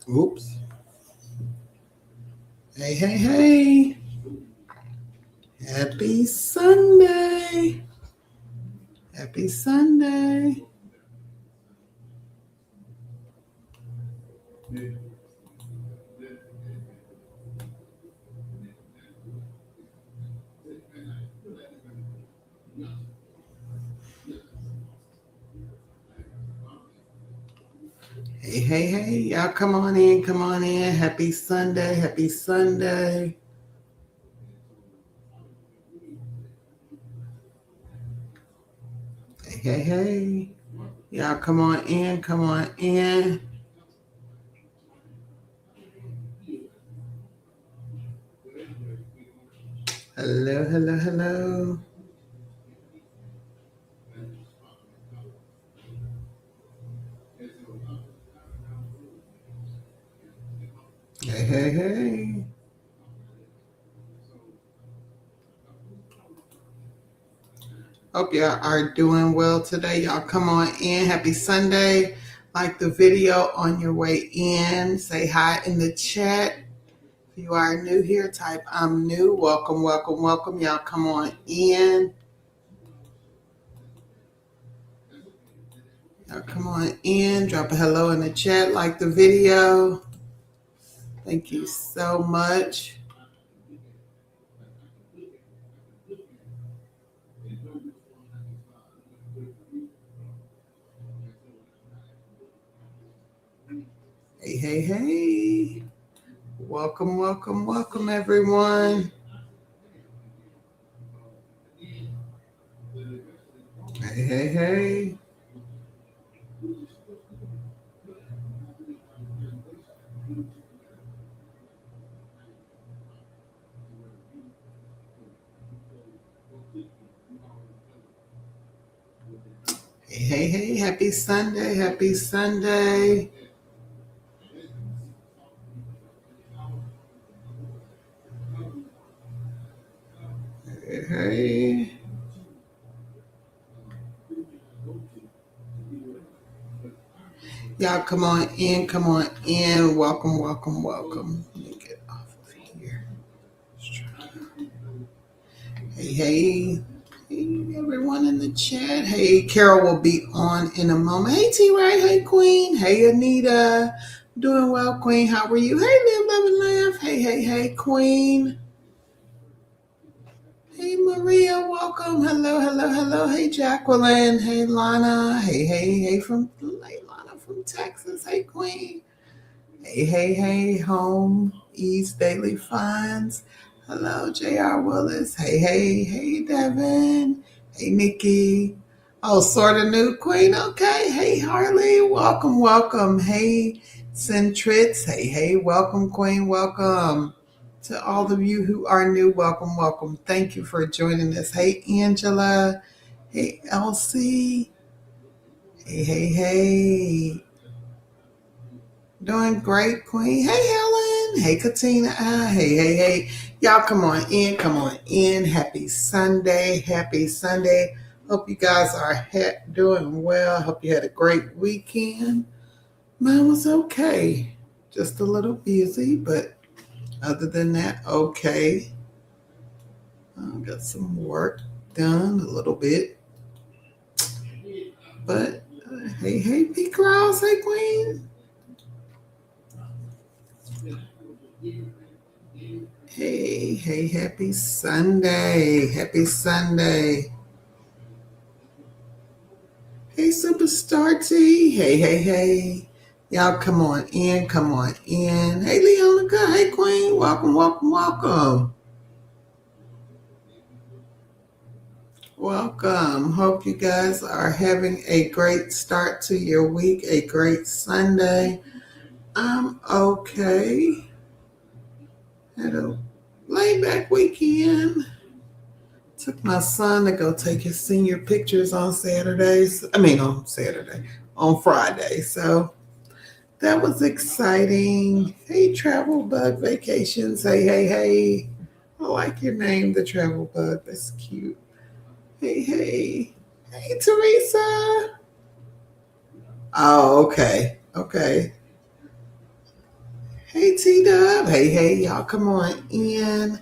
Oops. Hey, hey, hey. Happy Sunday. Happy Sunday. Hey, hey, hey. Y'all come on in. Come on in. Happy Sunday. Happy Sunday. Hey, hey, hey. Y'all come on in. Come on in. Hello, hello, hello. Hey, hey, hey. Hope y'all are doing well today. Y'all come on in. Happy Sunday. Like the video on your way in. Say hi in the chat. If you are new here, type I'm new. Welcome, welcome, welcome. Y'all come on in. Y'all come on in. Drop a hello in the chat. Like the video. Thank you so much. Hey, hey, hey. Welcome, welcome, welcome, everyone. Hey, hey, hey. Hey, hey, hey. Happy Sunday. Happy Sunday. Hey, hey. Y'all come on in. Come on in. Welcome, welcome, welcome. Let me get off of here. Hey, hey. Hey, everyone in the chat. Hey, Carol will be on in a moment. Hey, T-Ray. Hey, Queen. Hey, Anita. Doing well, Queen. How are you? Hey, Live, Love, and Laugh. Hey, hey, hey, Queen. Hey, Maria. Welcome. Hello, hello, hello. Hey, Jacqueline. Hey, Lana. Hey, hey Lana from Texas. Hey, Queen. Hey, hey, hey, Home East Daily Funds. Hello, J.R. Willis. Hey, hey, hey, Devin. Hey, Nikki. Oh, sort of new Queen. Okay. Hey, Harley. Welcome, welcome. Hey, Centrix. Hey, hey, welcome, Queen. Welcome to all of you who are new. Welcome, welcome. Thank you for joining us. Hey, Angela. Hey, Elsie. Hey, hey, hey. Doing great, Queen. Hey, Helen. Hey, Katina. Hey, hey, hey. Y'all come on in. Come on in. Happy Sunday. Happy Sunday. Hope you guys are doing well. Hope you had a great weekend. Mine was okay. Just a little busy, but other than that, okay. Got some work done a little bit. But hey, hey, P. Cross. Hey, Queen. Hey, hey, happy Sunday. Happy Sunday. Hey, Superstar T. Hey, hey, hey. Y'all come on in. Come on in. Hey, Leonica. Hey, Queen. Welcome, welcome, welcome. Welcome. Hope you guys are having a great start to your week, a great Sunday. I'm okay. Had a laid back weekend. Took my son to go take his senior pictures on on Friday. So that was exciting. Hey, Travel Bug Vacations. Hey, hey, hey. I like your name, the Travel Bug. That's cute. Hey, hey. Hey, Teresa. Oh, okay. Okay. Hey T Dub. Hey, y'all come on in.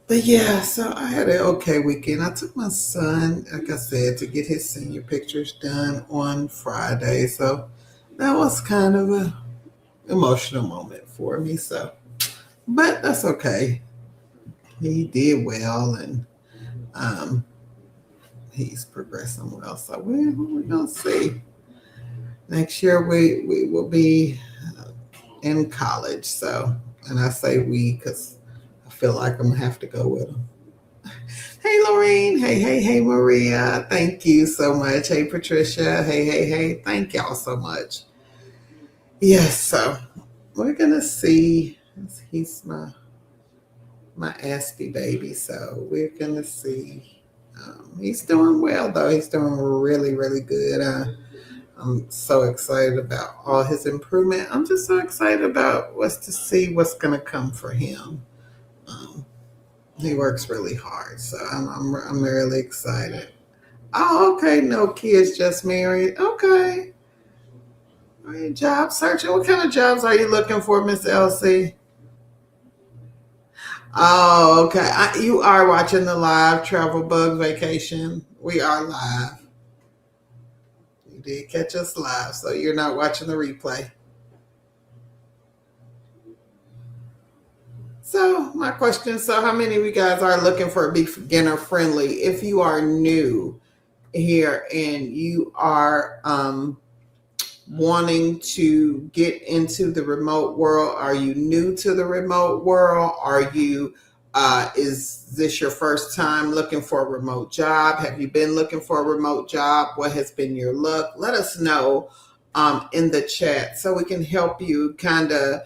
But yeah, so I had an okay weekend. I took my son, like I said, to get his senior pictures done on Friday. So that was kind of a emotional moment for me. So, but that's okay. He did well, and um, he's progressing well. So we're gonna see. Next year we will be in college. So, and I say we because I feel like I'm gonna have to go with him. Hey, Lorraine. Hey, Maria. Thank you so much. Hey, Patricia. Hey. Thank y'all so much. Yes, so we're gonna see. He's my Aspie baby, so we're gonna see. He's doing well though. He's doing really good. I'm so excited about all his improvement. I'm just so excited about what's to see what's gonna come for him. Um, he works really hard, so I'm really excited. Oh, okay. No kids, just married. Okay. Are you job searching? What kind of jobs are you looking for, Miss Elsie? Oh, okay. You are watching the live travel bug vacation. We are live. You did catch us live, so you're not watching the replay. So, my question, so how many of you guys are looking for a beginner friendly? If you are new here and you are wanting to get into the remote world? Are you new to the remote world? Are you is this your first time looking for a remote job? Have you been looking for a remote job? What has been your luck? Let us know in the chat so we can help you kind of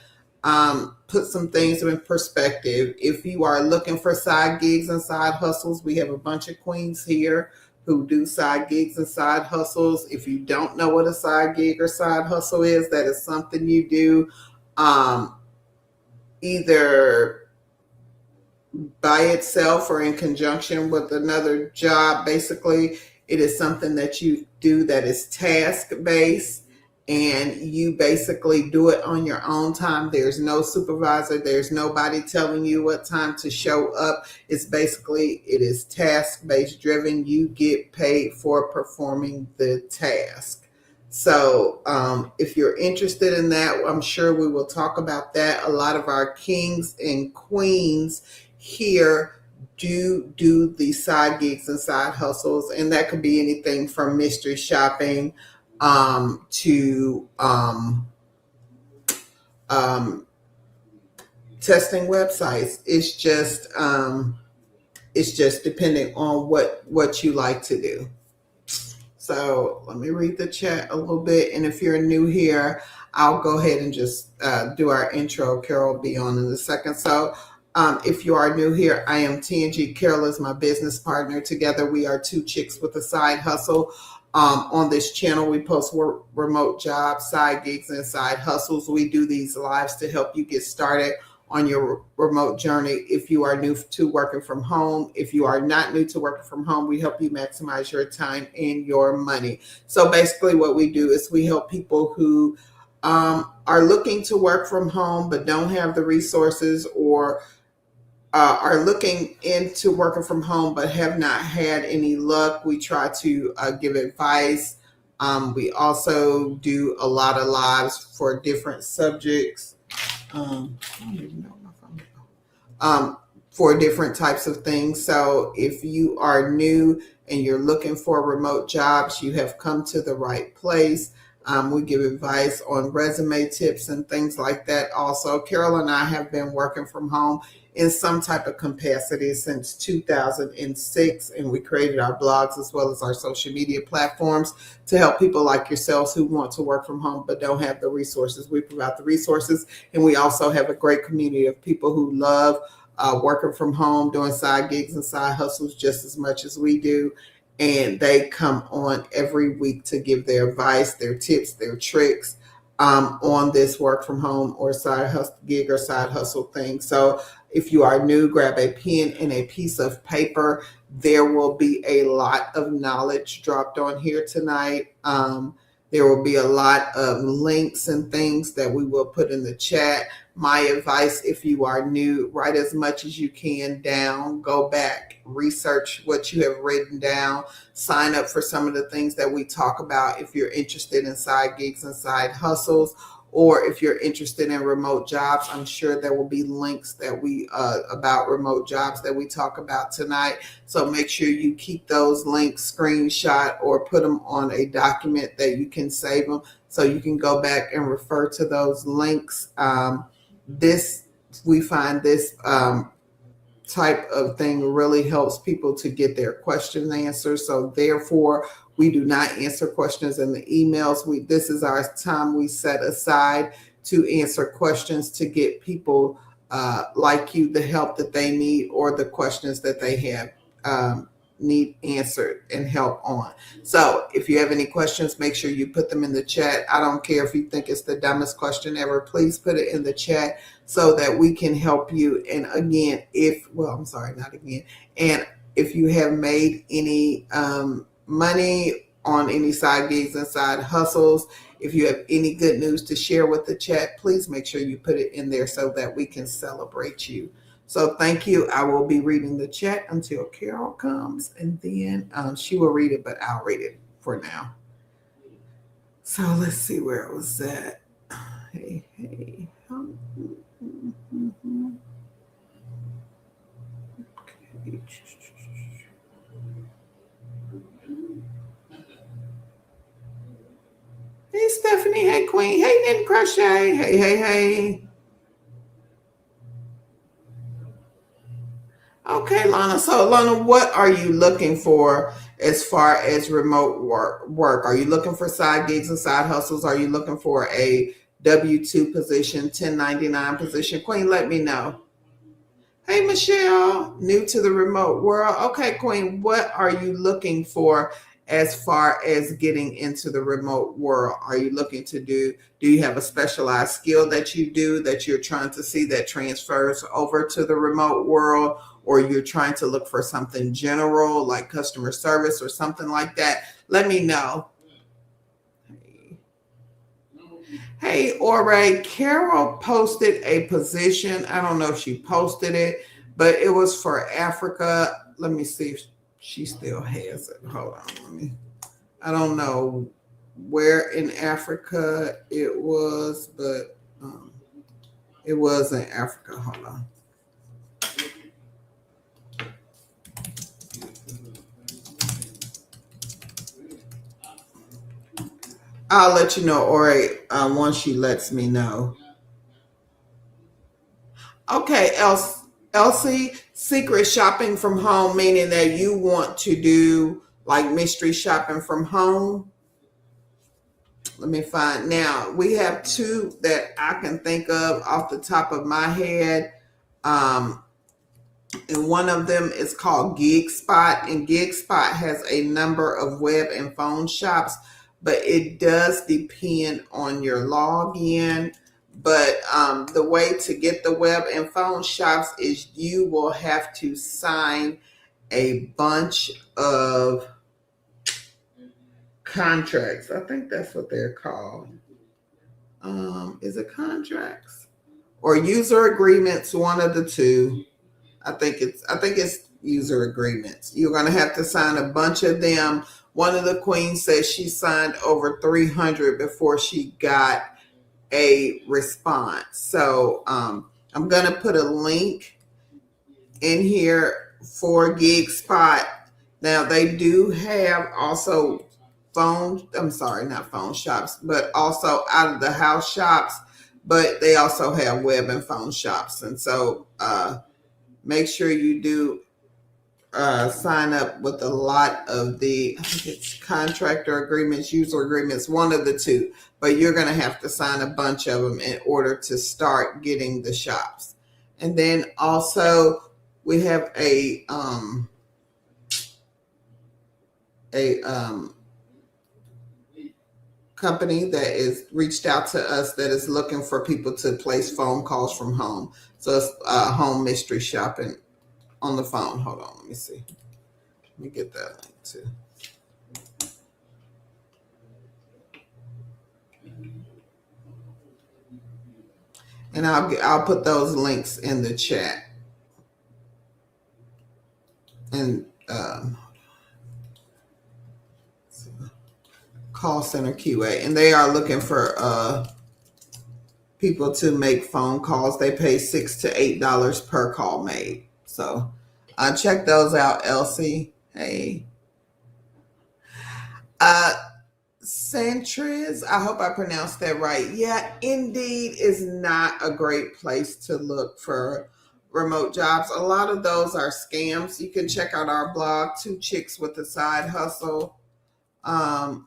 put some things in perspective. If you are looking for side gigs and side hustles, we have a bunch of queens here who do side gigs and side hustles. If you don't know what a side gig or side hustle is, that is something you do um, either by itself or in conjunction with another job. Basically, it is something that you do that is task based and you basically do it on your own time. There's no supervisor, there's nobody telling you what time to show up. It's basically, it is task based driven. You get paid for performing the task. So, if you're interested in that, I'm sure we will talk about that. A lot of our kings and queens here do the side gigs and side hustles, and that could be anything from mystery shopping to um, testing websites. It's just depending on what you like to do. So let me read the chat a little bit. And if you're new here, I'll go ahead and just do our intro. Carol will be on in a second. So if you are new here, I am TNG. Carol is my business partner. Together, we are two chicks with a side hustle. On this channel, we post remote jobs, side gigs, and side hustles. We do these lives to help you get started on your remote journey. If you are new to working from home, if you are not new to working from home, we help you maximize your time and your money. So basically what we do is we help people who are looking to work from home but don't have the resources, or are looking into working from home but have not had any luck. We try to give advice. We also do a lot of lives for different subjects. I don't even know my phone. For different types of things. So if you are new and you're looking for remote jobs, you have come to the right place. We give advice on resume tips and things like that. Also, Carol and I have been working from home in some type of capacity since 2006, and we created our blogs as well as our social media platforms to help people like yourselves who want to work from home but don't have the resources. We provide the resources, and we also have a great community of people who love working from home, doing side gigs and side hustles just as much as we do. And they come on every week to give their advice, their tips, their tricks on this work from home or side hustle, gig or side hustle thing. So if you are new, grab a pen and a piece of paper. There will be a lot of knowledge dropped on here tonight. There will be a lot of links and things that we will put in the chat. My advice, if you are new, write as much as you can down, go back, research what you have written down, sign up for some of the things that we talk about if you're interested in side gigs and side hustles, or if you're interested in remote jobs. I'm sure there will be links that we about remote jobs that we talk about tonight. So make sure you keep those links screenshot or put them on a document that you can save them so you can go back and refer to those links. We find this type of thing really helps people to get their questions answered. So therefore, we do not answer questions in the emails. This is our time we set aside to answer questions to get people like you the help that they need or the questions that they have need answered and help on. So if you have any questions, make sure you put them in the chat. I don't care if you think it's the dumbest question ever, please put it in the chat so that we can help you. And again, and if you have made any money on any side gigs and side hustles, if you have any good news to share with the chat, please make sure you put it in there so that we can celebrate you. So thank you. I will be reading the chat until Carol comes, and then she will read it, but I'll read it for now. So let's see where it was at. Hey. Okay. Hey, Stephanie. Hey, Queen. Hey, Knit Crochet. Hey. Okay, Lana. So, Lana, what are you looking for as far as remote work? Are you looking for side gigs and side hustles? Are you looking for a W-2 position, 1099 position? Queen, let me know. Hey, Michelle, new to the remote world. Okay, Queen, what are you looking for as far as getting into the remote world? Are you looking to do you have a specialized skill that you do that you're trying to see that transfers over to the remote world? Or you're trying to look for something general like customer service or something like that? Let me know. Hey, Ore, Carol posted a position. I don't know if she posted it, but it was for Africa. Let me see if she still has it. Hold on. I don't know where in Africa it was, but it was in Africa. Hold on. I'll let you know, Ore, once she lets me know. Okay, Elsie, secret shopping from home, meaning that you want to do like mystery shopping from home. Let me find. Now, we have two that I can think of off the top of my head. And one of them is called GigSpot, and GigSpot has a number of web and phone shops, but it does depend on your login. But the way to get the web and phone shops is you will have to sign a bunch of contracts. I think that's what they're called. Is it contracts or user agreements? One of the two. I think it's user agreements. You're going to have to sign a bunch of them. One of the queens says she signed over 300 before she got a response. So I'm going to put a link in here for GigSpot. Now they do have also not phone shops, but also out of the house shops, but they also have web and phone shops. And so make sure you do sign up with a lot of I think it's contractor agreements, user agreements, one of the two. But you're going to have to sign a bunch of them in order to start getting the shops. And then also we have a company that is reached out to us that is looking for people to place phone calls from home. So it's home mystery shopping on the phone. Hold on, let me see. Let me get that link too. And I'll put those links in the chat. And call center QA, and they are looking for people to make phone calls. They pay $6 to $8 per call made. So check those out, Elsie. Hey. Centris, I hope I pronounced that right. Yeah, Indeed is not a great place to look for remote jobs. A lot of those are scams. You can check out our blog, Two Chicks with a Side Hustle.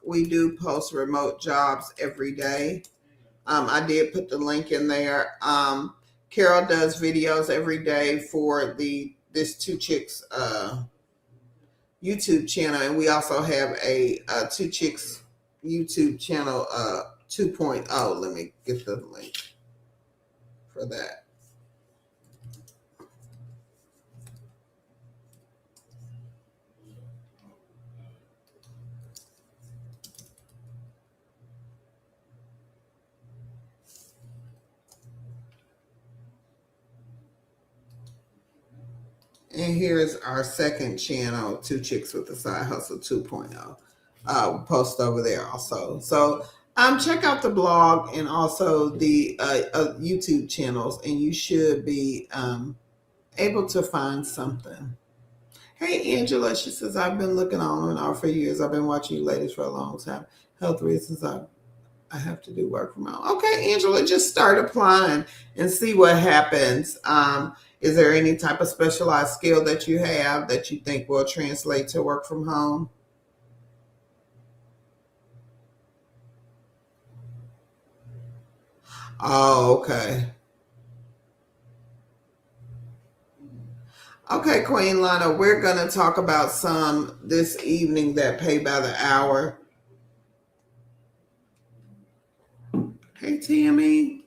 We do post remote jobs every day. I did put the link in there. Carol does videos every day for this Two Chicks YouTube channel, and we also have a Two Chicks YouTube channel 2.0. Let me get the link for that. And here's our second channel, Two Chicks with a Side Hustle 2.0. Post over there also. So check out the blog and also the YouTube channels, and you should be able to find something. Hey, Angela, she says, I've been looking on and off for years. I've been watching you ladies for a long time. Health reasons, I have to do work from home. Okay, Angela, just start applying and see what happens. Is there any type of specialized skill that you have that you think will translate to work from home? Oh, okay. Okay, Queen Lana, we're going to talk about some this evening that pay by the hour. Hey, Tammy.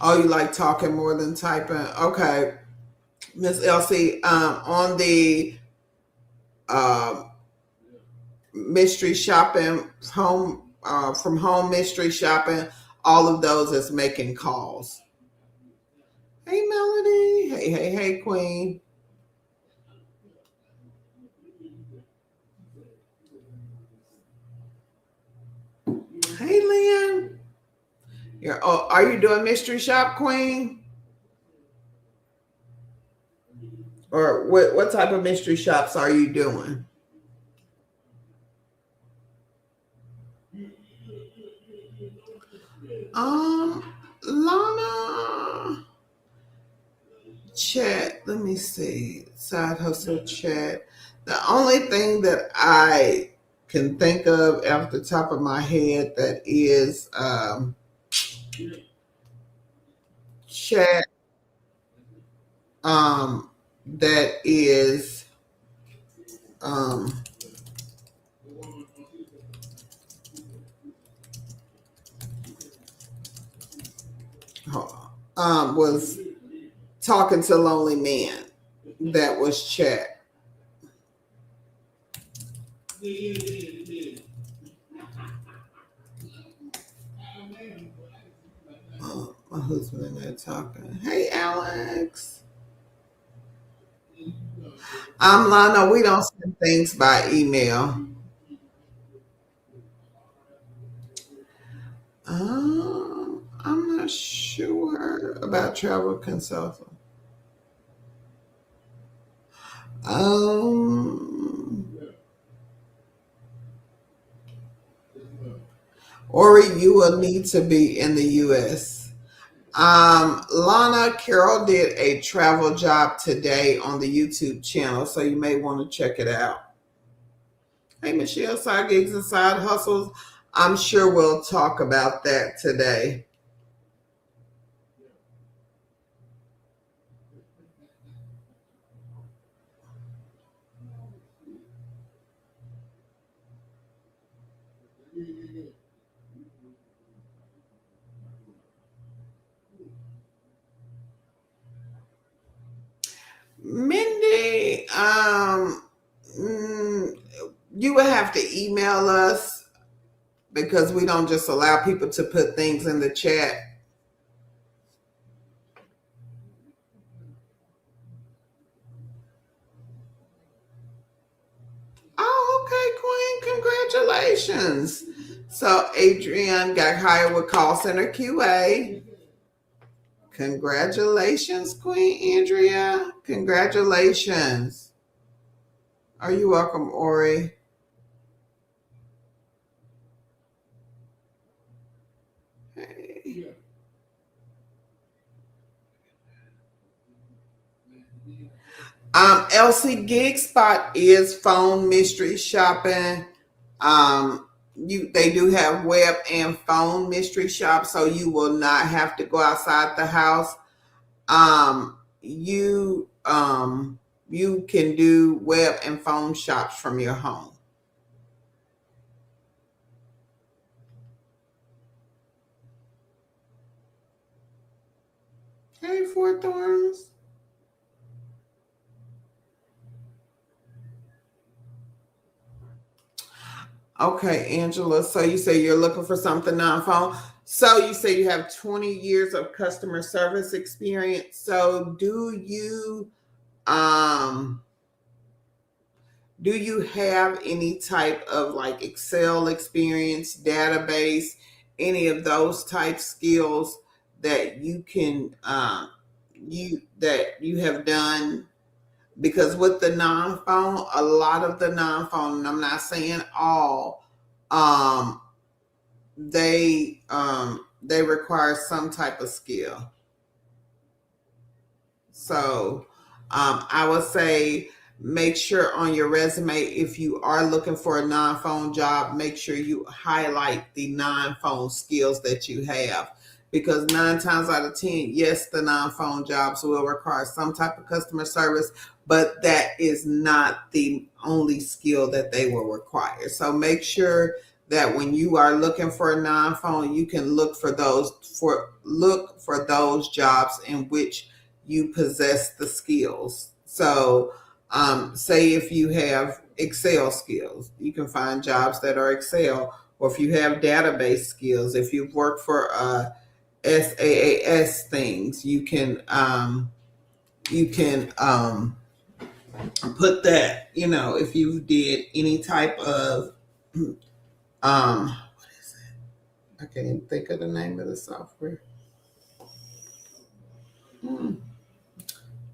Oh, you like talking more than typing? Okay. Miss Elsie, on the um mystery shopping, home from home mystery shopping, all of those is making calls. Hey, Melody. Hey, Queen. Hey, Lynn. Are you doing mystery shop, Queen? Or what type of mystery shops are you doing? Lana, chat. Let me see. Side hustle chat. The only thing that I can think of off the top of my head that is chat that is um was talking to lonely men. That was chat. My husband and I talking. Hey, Alex. Lana, we don't send things by email. I'm not sure about travel consultant. Um, or you will need to be in the U.S. Lana, Carol did a travel job today on the YouTube channel, so you may want to check it out. Hey, Michelle, side gigs and side hustles. I'm sure we'll talk about that today. Mindy, you would have to email us because we don't just allow people to put things in the chat. Oh, okay, Queen. Congratulations. So Adrienne got hired with call center QA. Congratulations, Queen Andrea. Congratulations. Are you welcome, Ori? Hey. LC Gig Spot is phone mystery shopping. They do have web and phone mystery shop, so you will not have to go outside the house. You can do web and phone shops from your home. Hey, Four Thorns. Okay, Angela. So you say you're looking for something non-phone. So you say you have 20 years of customer service experience. So um do you have any type of like Excel experience, database, any of those type skills that you have done? Because with the non-phone, a lot of the non-phone, and I'm not saying all, um, they require some type of skill. So I would say make sure on your resume, if you are looking for a non-phone job, make sure you highlight the non-phone skills that you have. Because 9 times out of 10, yes, the non-phone jobs will require some type of customer service, but that is not the only skill that they will require. So make sure that when you are looking for a non-phone, you can look for those jobs in which you possess the skills. So, say if you have Excel skills, you can find jobs that are Excel, or if you have database skills, if you've worked for SaaS things, you can put that. If you did any type of what is it? I can't even think of the name of the software. Hmm.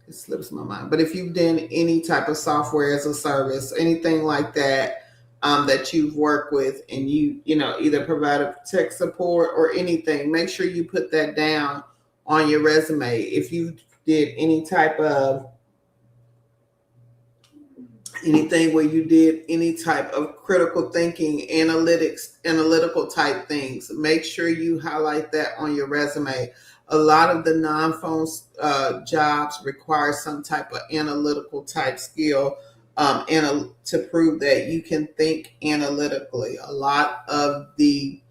It slips my mind. But if you've done any type of software as a service, anything like that, that you've worked with, and either provided tech support or anything, make sure you put that down on your resume. If you did anything where you did any type of critical thinking, analytical type things, make sure you highlight that on your resume. A lot of the non-phone jobs require some type of analytical type skill, to prove that you can think analytically. A lot of the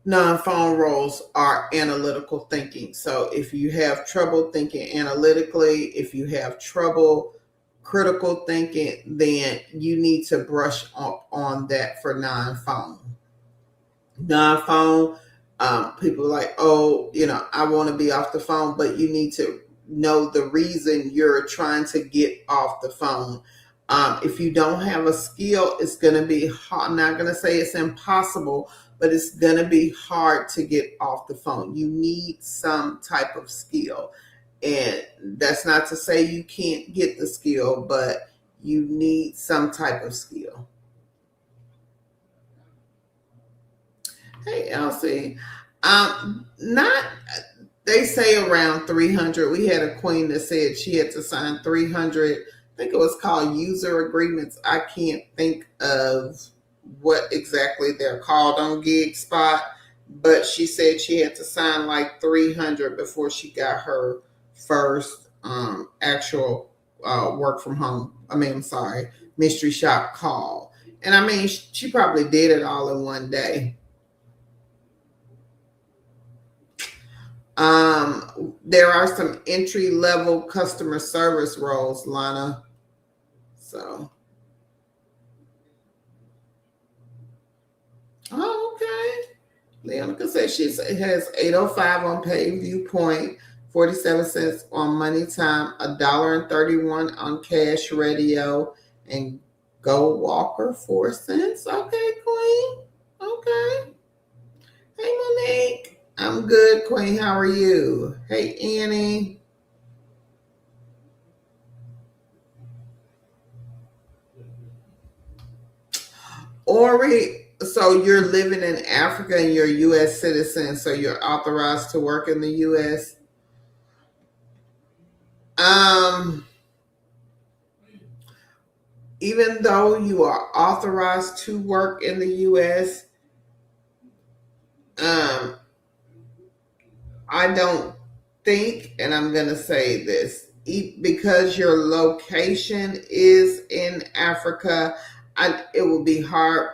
non-phone roles are analytical thinking. So if you have trouble thinking analytically, if you have trouble critical thinking, then you need to brush up on that for non-phone. Non-phone, people are like, oh, I want to be off the phone, but you need to know the reason you're trying to get off the phone. If you don't have a skill, it's going to be hard. I'm not going to say it's impossible, but it's going to be hard to get off the phone. You need some type of skill. And that's not to say you can't get the skill, but you need some type of skill. Hey, Elsie. Not They say around 300. We had a queen that said she had to sign 300. I think it was called user agreements. I can't think of what exactly they're called on Gig Spot, but she said she had to sign like 300 before she got her first actual work from home. I'm sorry, mystery shop call. And she probably did it all in one day. There are some entry level customer service roles, Lana. So, oh, Leonica says she has 805 on Pay Viewpoint, 47 cents on Money Time, $1.31 on Cash Radio, and Go Walker 4 cents. Okay, Queen. Okay. Hey, Monique. I'm good, Queen. How are you? Hey, Annie. Ori, so you're living in Africa and you're a U.S. citizen, so you're authorized to work in the U.S. Um, Even though you are authorized to work in the U.S., um, I don't think, and I'm going to say this, because your location is in Africa, it will be hard.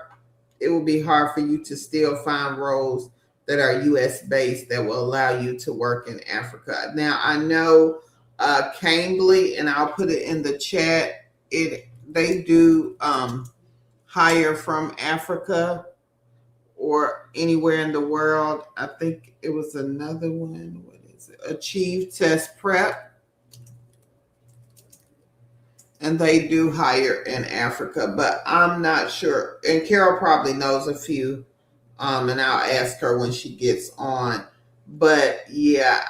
It will be hard for you to still find roles that are U.S. based that will allow you to work in Africa. Now I know Cambly, and I'll put it in the chat. They do hire from Africa or anywhere in the world. I think it was another one. What is it? Achieve Test Prep. And they do hire in Africa, but I'm not sure. And Carol probably knows a few, and I'll ask her when she gets on. But yeah,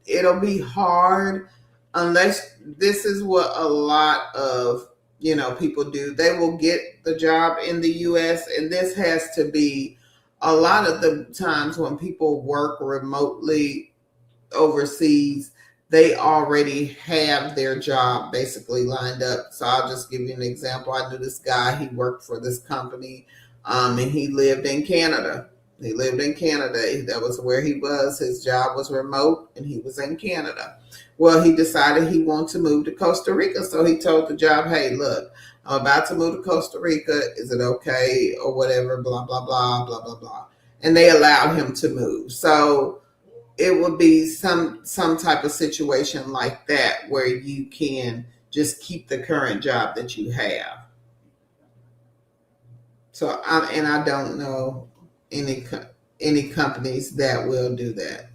it'll be hard unless this is what a lot of people do. They will get the job in the U.S., and this has to be a lot of the times when people work remotely overseas, they already have their job basically lined up. So I'll just give you an example. I knew this guy, he worked for this company, and he lived in Canada. He lived in Canada. That was where he was. His job was remote and he was in Canada. Well, he decided he wanted to move to Costa Rica. So he told the job, hey, look, I'm about to move to Costa Rica. Is it okay? Or whatever, blah, blah, blah, blah, blah, blah. And they allowed him to move. So it would be some type of situation like that where you can just keep the current job that you have. So I don't know any companies that will do that.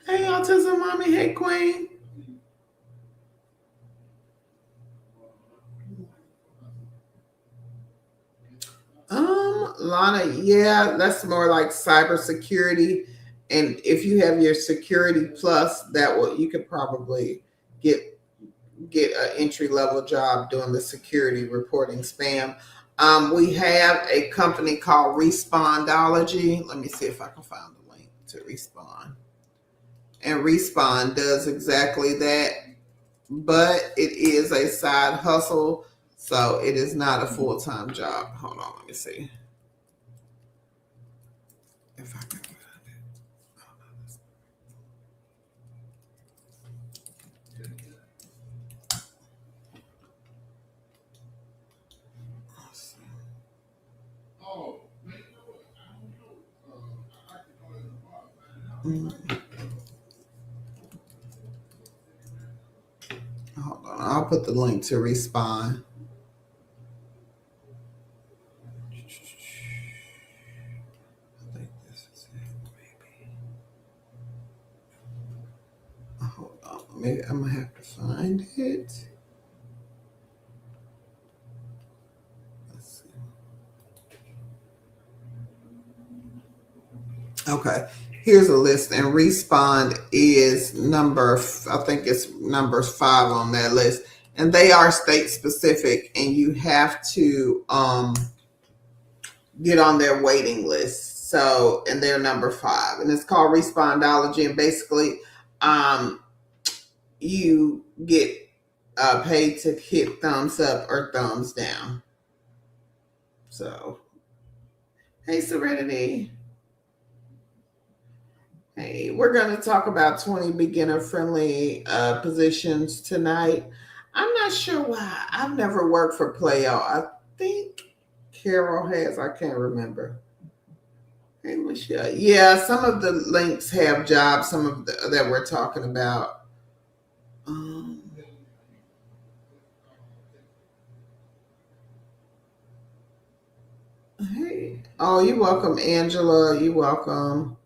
Hey, autism mommy. Hey, Queen. Lana, yeah, that's more like cybersecurity. And if you have your security plus, that will you could probably get an entry level job doing the security reporting spam. We have a company called Respondology. Let me see if I can find the link to Respond. And Respond does exactly that, but it is a side hustle, so it is not a full time job. Hold on, let me see if I can find it. Hold on, I'll put the link to Respond. I think this is it, maybe. Hold on, maybe I'm gonna have to find it. Let's see. Okay, here's a list, and Respond is I think it's number 5 on that list, and they are state specific, and you have to get on their waiting list. So, and they're number 5, and it's called Respondology, and basically, you get paid to hit thumbs up or thumbs down. So, hey, Serenity. Hey, we're going to talk about 20 beginner friendly positions tonight. I'm not sure why. I've never worked for Playo. I think Carol has. I can't remember. Hey, Michelle. Yeah, some of the links have jobs, some of that we're talking about. Um, Oh, you're welcome, Angela. You're welcome.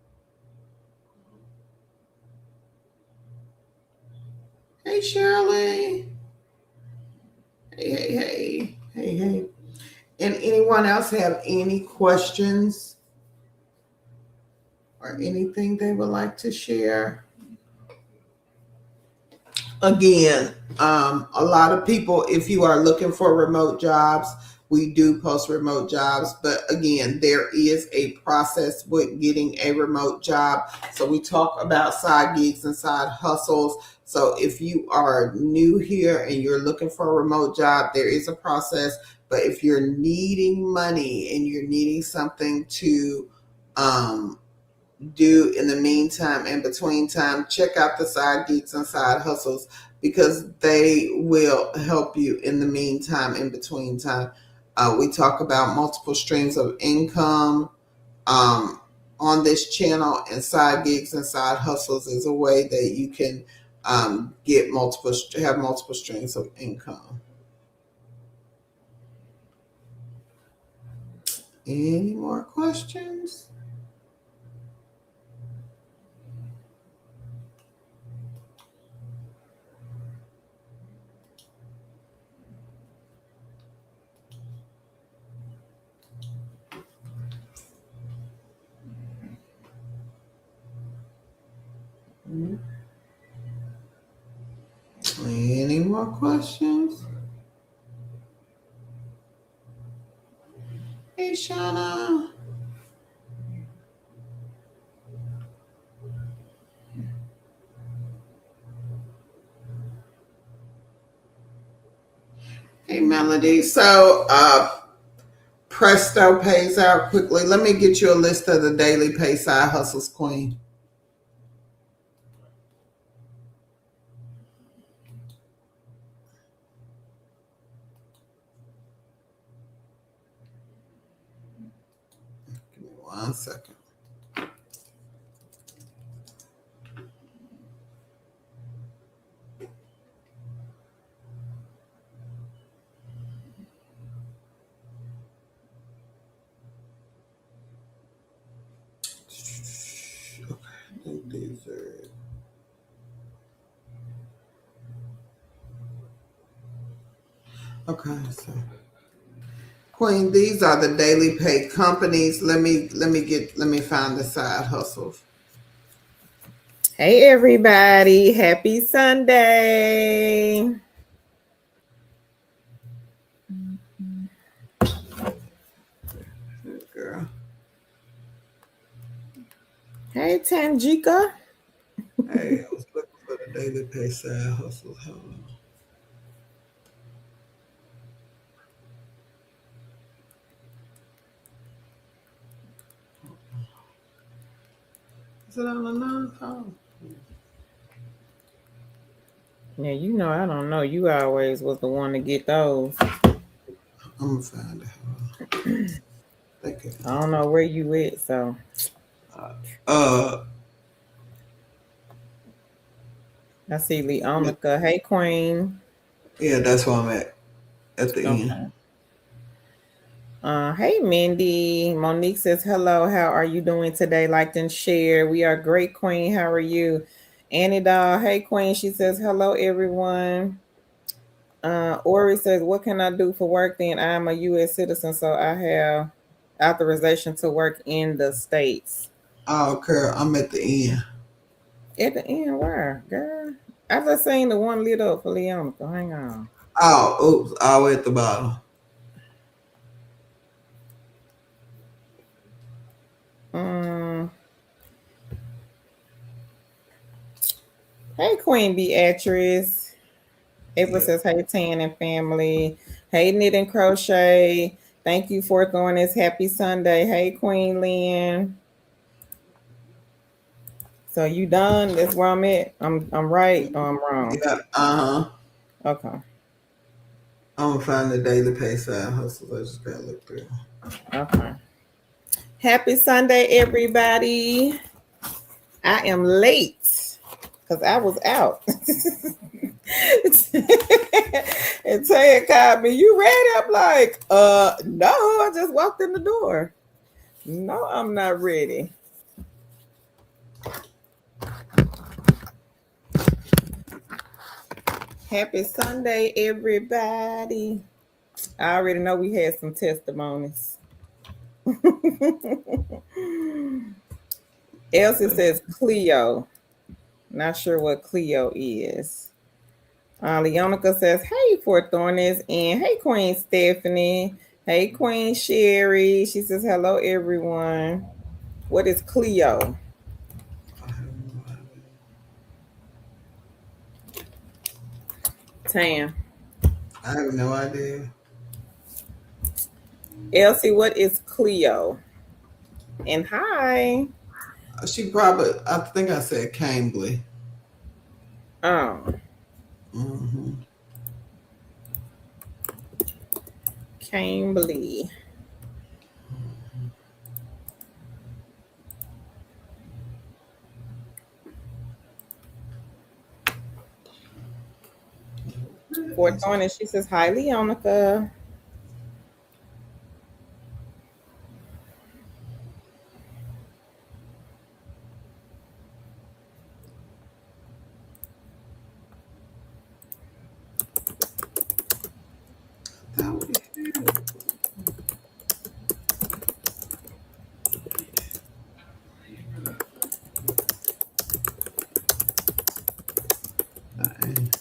Hey, Shirley. Hey. And anyone else have any questions or anything they would like to share? Again, a lot of people, if you are looking for remote jobs, we do post remote jobs, but again, there is a process with getting a remote job. So we talk about side gigs and side hustles. So if you are new here and you're looking for a remote job, there is a process. But if you're needing money and you're needing something to do in the meantime and between time, check out the side gigs and side hustles because they will help you in the meantime in between time. We talk about multiple streams of income on this channel, and side gigs and side hustles is a way that you can have multiple streams of income. Any more questions? Any more questions? Hey, Shauna. Hey, Melody. So, Presto pays out quickly. Let me get you a list of the daily pay side hustles, Queen. Give me 1 second. Okay, these are. Okay, so Queen, these are the daily pay companies. Let me find the side hustles. Hey everybody, happy Sunday. Girl. Hey Tanjika. Hey, I was looking for the daily pay side hustles. Hold on. Is it on the non-phone? Yeah, you know I don't know. You always was the one to get those. I'm gonna find it. Thank you. I don't know where you at, so I see Leonica. Hey Queen. Yeah, that's where I'm at the end. Okay. Hey Mindy. Monique says hello. How are you doing today? Liked and share. We are great, Queen. How are you? Annie Doll. Hey Queen. She says hello everyone. Ori says, what can I do for work then? I'm a U.S. citizen, so I have authorization to work in the States. Oh, girl, I'm at the end. At the end, where, girl? I just seen the one lit up for Leonica. Hang on. Oh, oops, all the way at the bottom. Hey, Queen Beatrice. April Yeah. says, hey, Tan and family. Hey, Knit and Crochet. Thank you for throwing this happy Sunday. Hey, Queen Lynn. So you done? That's where I'm at. I'm right or I'm wrong? Yeah, Okay. I'm gonna find the daily pay side hustle. I just gotta look through. Okay. Happy Sunday, everybody. I am late because I was out. And Taya called me, you ready? I'm like, no, I just walked in the door. No, I'm not ready. Happy Sunday, everybody. I already know we had some testimonies. Elsie says Cleo. Not sure what Cleo is. Leonica says, hey, Fort Thorners, and hey, Queen Stephanie. Hey, Queen Sherry. She says, hello, everyone. What is Cleo? Tam. I have no idea. Elsie, what is Cleo? And hi. She probably, I think I said Cambly. Oh. Mm-hmm. Cambly. Fort Thorners, she says, hi, Leonica. That we had. Dang.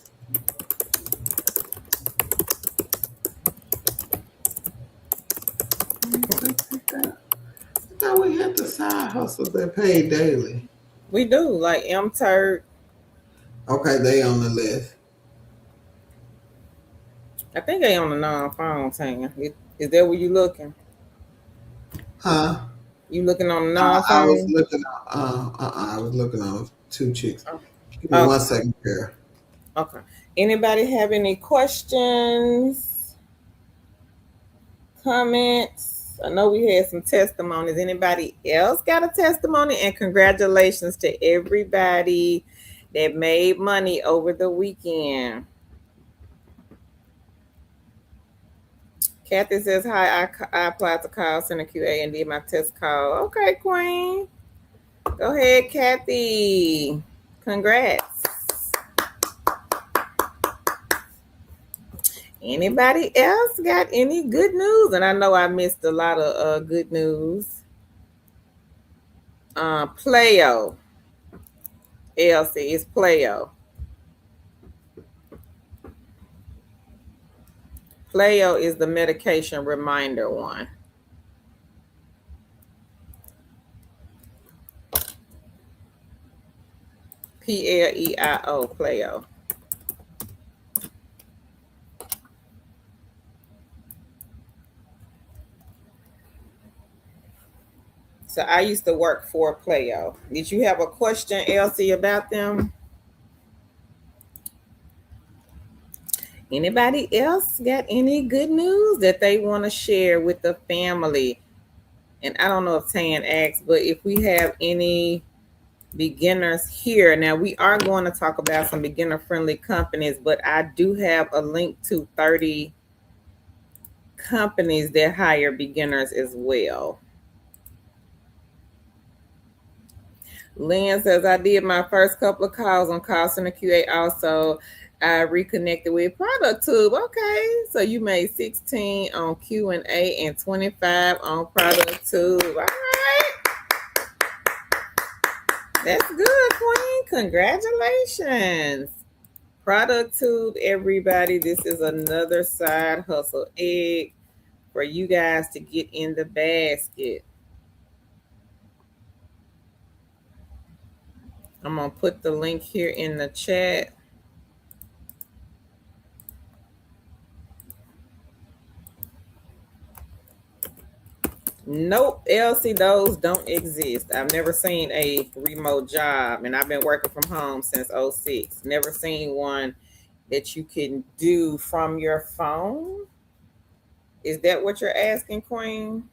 I thought we had the side hustles that paid daily. We do, like M-Turk. Okay, they on the list. I think they on the non-phone, Tanya. Is that where you looking? Huh? You looking on the I was non-phone? looking I was looking on two chicks. Oh, Give me okay. 1 second here. Okay. Anybody have any questions, comments? I know we had some testimonies. Anybody else got a testimony? And congratulations to everybody that made money over the weekend. Kathy says, hi, I applied to call center QA and did my test call. Okay, Queen. Go ahead, Kathy. Congrats. Anybody else got any good news? And I know I missed a lot of good news. Playo. Elsie, it's Playo. Playo is the medication reminder one. P-L-E-I-O, Playo. So I used to work for Playo. Did you have a question, Elsie, about them? Anybody else got any good news that they want to share with the family? And I don't know if Tan asked, but if we have any beginners here. Now, we are going to talk about some beginner-friendly companies, but I do have a link to 30 companies that hire beginners as well. Lynn says, I did my first couple of calls on Call Center QA also. I reconnected with ProductTube. Okay, so you made 16 on Q&A and 25 on ProductTube. All right. That's good, Queen. Congratulations. ProductTube, everybody. This is another side hustle egg for you guys to get in the basket. I'm going to put the link here in the chat. Nope, Elsie, those don't exist. I've never seen a remote job, and I've been working from home since 2006. Never seen one that you can do from your phone. Is that what you're asking, Queen?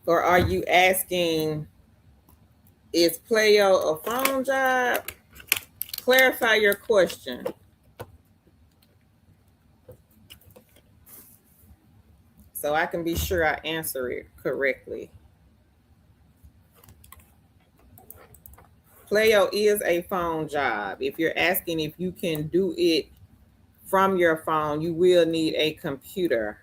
Or are you asking, is Playo a phone job? Clarify your question. so I can be sure I answer it correctly. Playo is a phone job. If you're asking if you can do it from your phone, you will need a computer.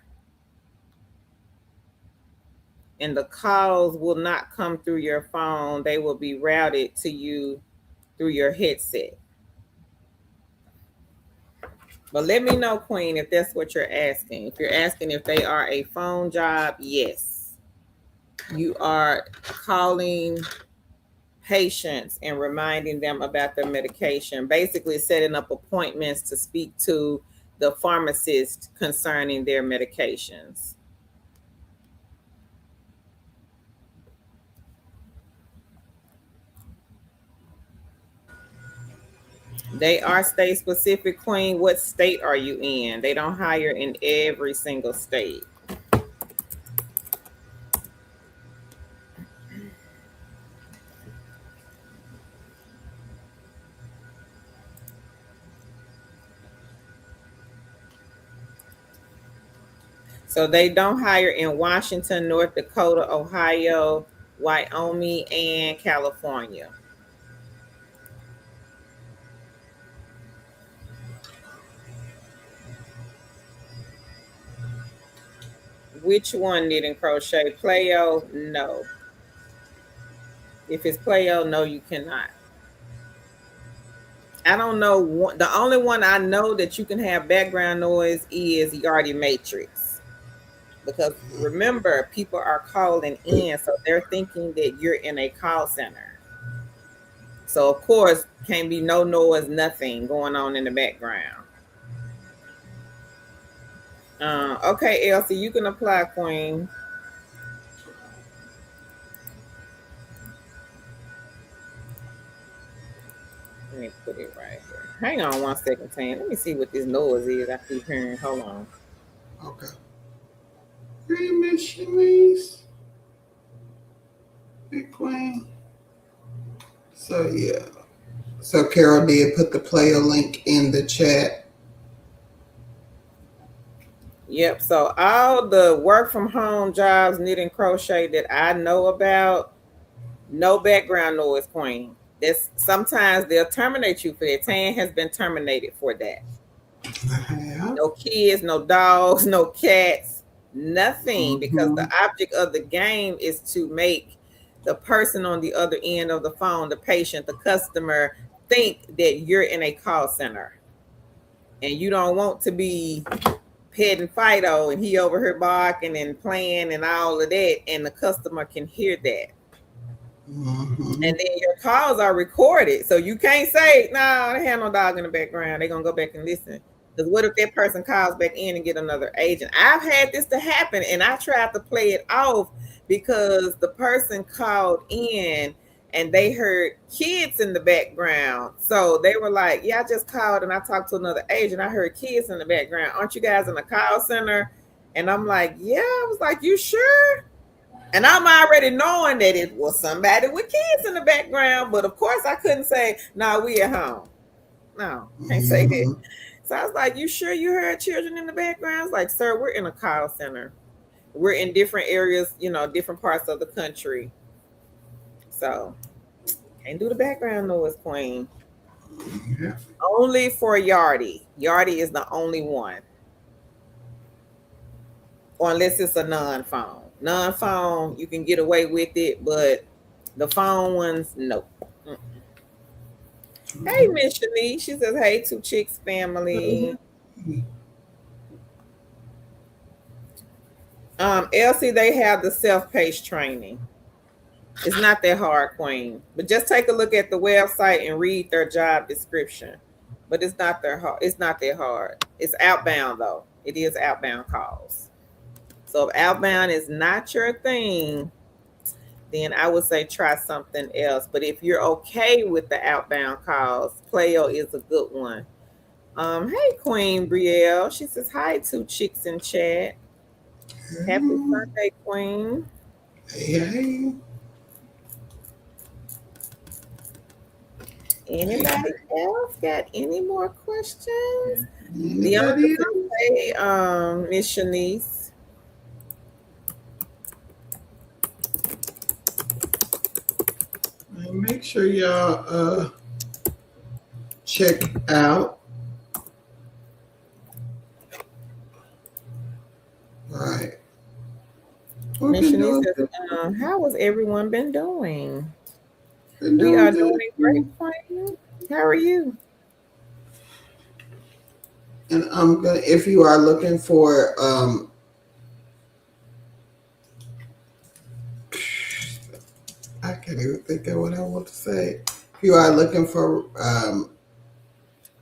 And the calls will not come through your phone. They will be routed to you through your headset. But let me know, Queen, if that's what you're asking. If you're asking if they are a phone job, yes. You are calling patients and reminding them about their medication, basically setting up appointments to speak to the pharmacist concerning their medications. They are state specific, Queen. What state are you in? They don't hire in every single state. So they don't hire in Washington, North Dakota, Ohio, Wyoming, and California. Which one didn't crochet? Playo? No. If it's Playo, no, you cannot. I don't know. The only one I know that you can have background noise is Yardi Matrix. Because remember, people are calling in, so they're thinking that you're in a call center. So, of course, can't be no noise, nothing going on in the background. Okay, Elsie, you can apply, Queen. Let me put it right here. Hang on 1 second, Tam. Let me see what this noise is I keep hearing. Hold on. Okay. Hey, Miss Shanice. Hey, Queen. So, yeah. So, Carol did put the player link in the chat. Yep. So all the work from home jobs, knitting, crochet that I know about, no background noise, Queen. This sometimes they'll terminate you for that. Tan has been terminated for that. No kids, no dogs, no cats, nothing. Because the object of the game is to make the person on the other end of the phone, the patient, the customer, think that you're in a call center. And you don't want to be petting Fido and he over here barking and playing and all of that, and the customer can hear that. And then your calls are recorded, so you can't say, "No, they have no dog in the background." They're gonna go back and listen. Because what if that person calls back in and get another agent? I've had this to happen, and I tried to play it off because the person called in and they heard kids in the background. So they were like, "Yeah, I just called and I talked to another agent. I heard kids in the background. Aren't you guys in the call center?" And I'm like, "Yeah." I was like, "You sure?" And I'm already knowing that it was somebody with kids in the background. But of course, I couldn't say, "No, we at home." No, can't say that. So I was like, "You sure you heard children in the background?" I was like, "Sir, we're in a call center. We're in different areas, different parts of the country. So can't do the background noise, Queen." Yeah. Only for Yardi. Yardi is the only one. Or unless it's a non-phone. Non-phone, you can get away with it, but the phone ones, nope. Hey, Miss Shanice. She says, "Hey, Two Chicks family." Elsie, they have the self-paced training. It's not that hard, Queen. But just take a look at the website and read their job description. But it's not that hard. It's not that hard. It's outbound though. It is outbound calls. So if outbound is not your thing, then I would say try something else. But if you're okay with the outbound calls, Playo is a good one. Hey, Queen Brielle. She says, "Hi, Two Chicks in chat." Happy Sunday, Queen. Hey. Anybody else got any more questions? Anybody else? Say, Miss Shanice. make sure y'all check out. All right. What Miss been Shanice doing? says, how has everyone been doing? Been We doing are good. doing great, Queen. How are you? And I'm gonna, if you are looking for, I can't even think of what I want to say. If you are looking for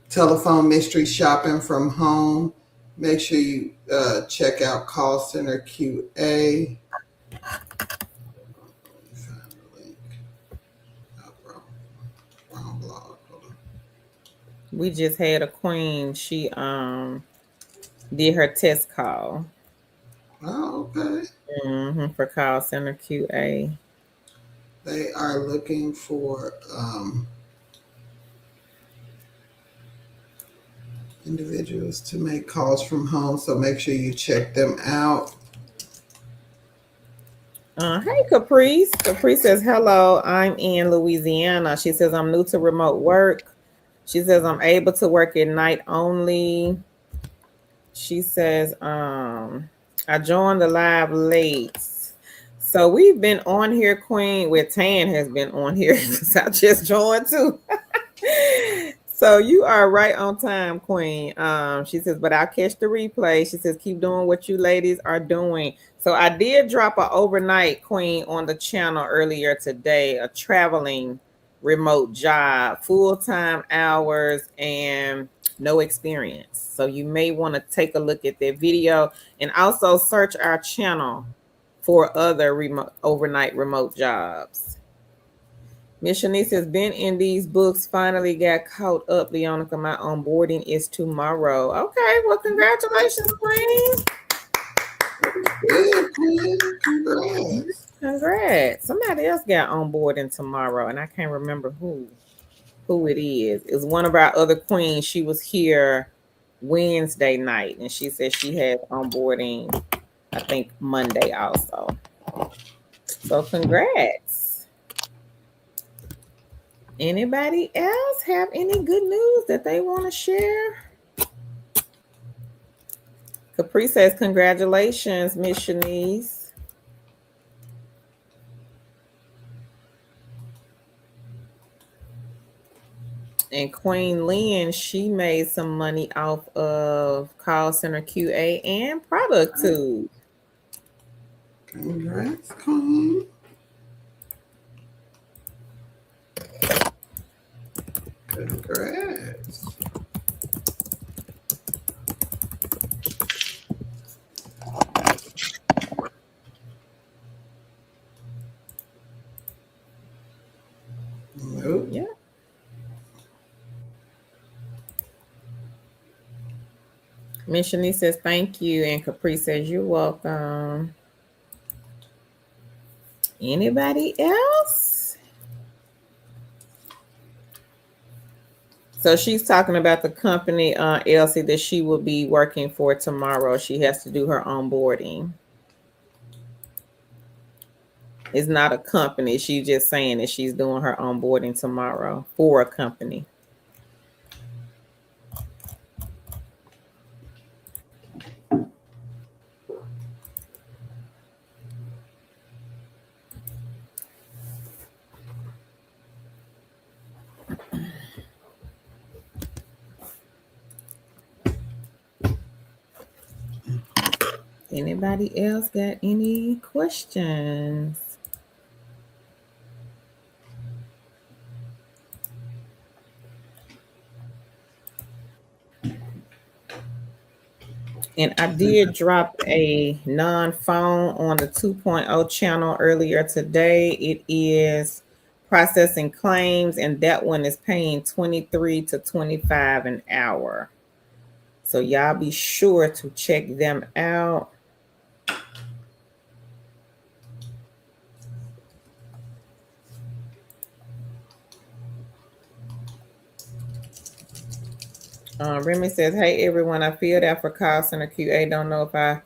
telephone mystery shopping from home, make sure you check out Call Center QA. Let me find the link. Oh, wrong blog. Hold on. We just had a queen. She did her test call Oh, okay. for call center QA. They are looking for individuals to make calls from home, so make sure you check them out. Hey, Caprice. Caprice says, hello, I'm in Louisiana. She says, I'm new to remote work. She says, I'm able to work at night only. She says, I joined the live late. So we've been on here, Queen, where Tan has been on here because I just joined too. So you are right on time, Queen. She says, but I'll catch the replay. She says, keep doing what you ladies are doing. So I did drop an overnight, Queen, on the channel earlier today, a traveling remote job, full-time hours, and no experience. So you may want to take a look at that video and also search our channel for other remote overnight remote jobs. Miss Shanice has been in these books, finally got caught up. Leonica, my onboarding is tomorrow. Okay, well, congratulations, Queen. Good, Queen. Congrats. Congrats. Somebody else got onboarding tomorrow, and I can't remember who it is. It's one of our other queens. She was here Wednesday night, and she said she had onboarding, I think, Monday also. So congrats. Anybody else have any good news that they want to share? Capri says, congratulations, Miss Shanice. And Queen Lynn, she made some money off of call center QA and product too. Congrats, Queen. Congrats. Nope. Yeah. Miss Shanice says, thank you. And Capri says, you're welcome. Anybody else? So she's talking about the company, Elsie, that she will be working for tomorrow. She has to do her onboarding. It's not a company. She's just saying that she's doing her onboarding tomorrow for a company. Anybody else got any questions? And I did drop a non-phone on the 2.0 channel earlier today. It is processing claims, and that one is paying $23 to $25 an hour. So y'all be sure to check them out. Remy says, hey, everyone, I filled out for call center QA. Don't know if I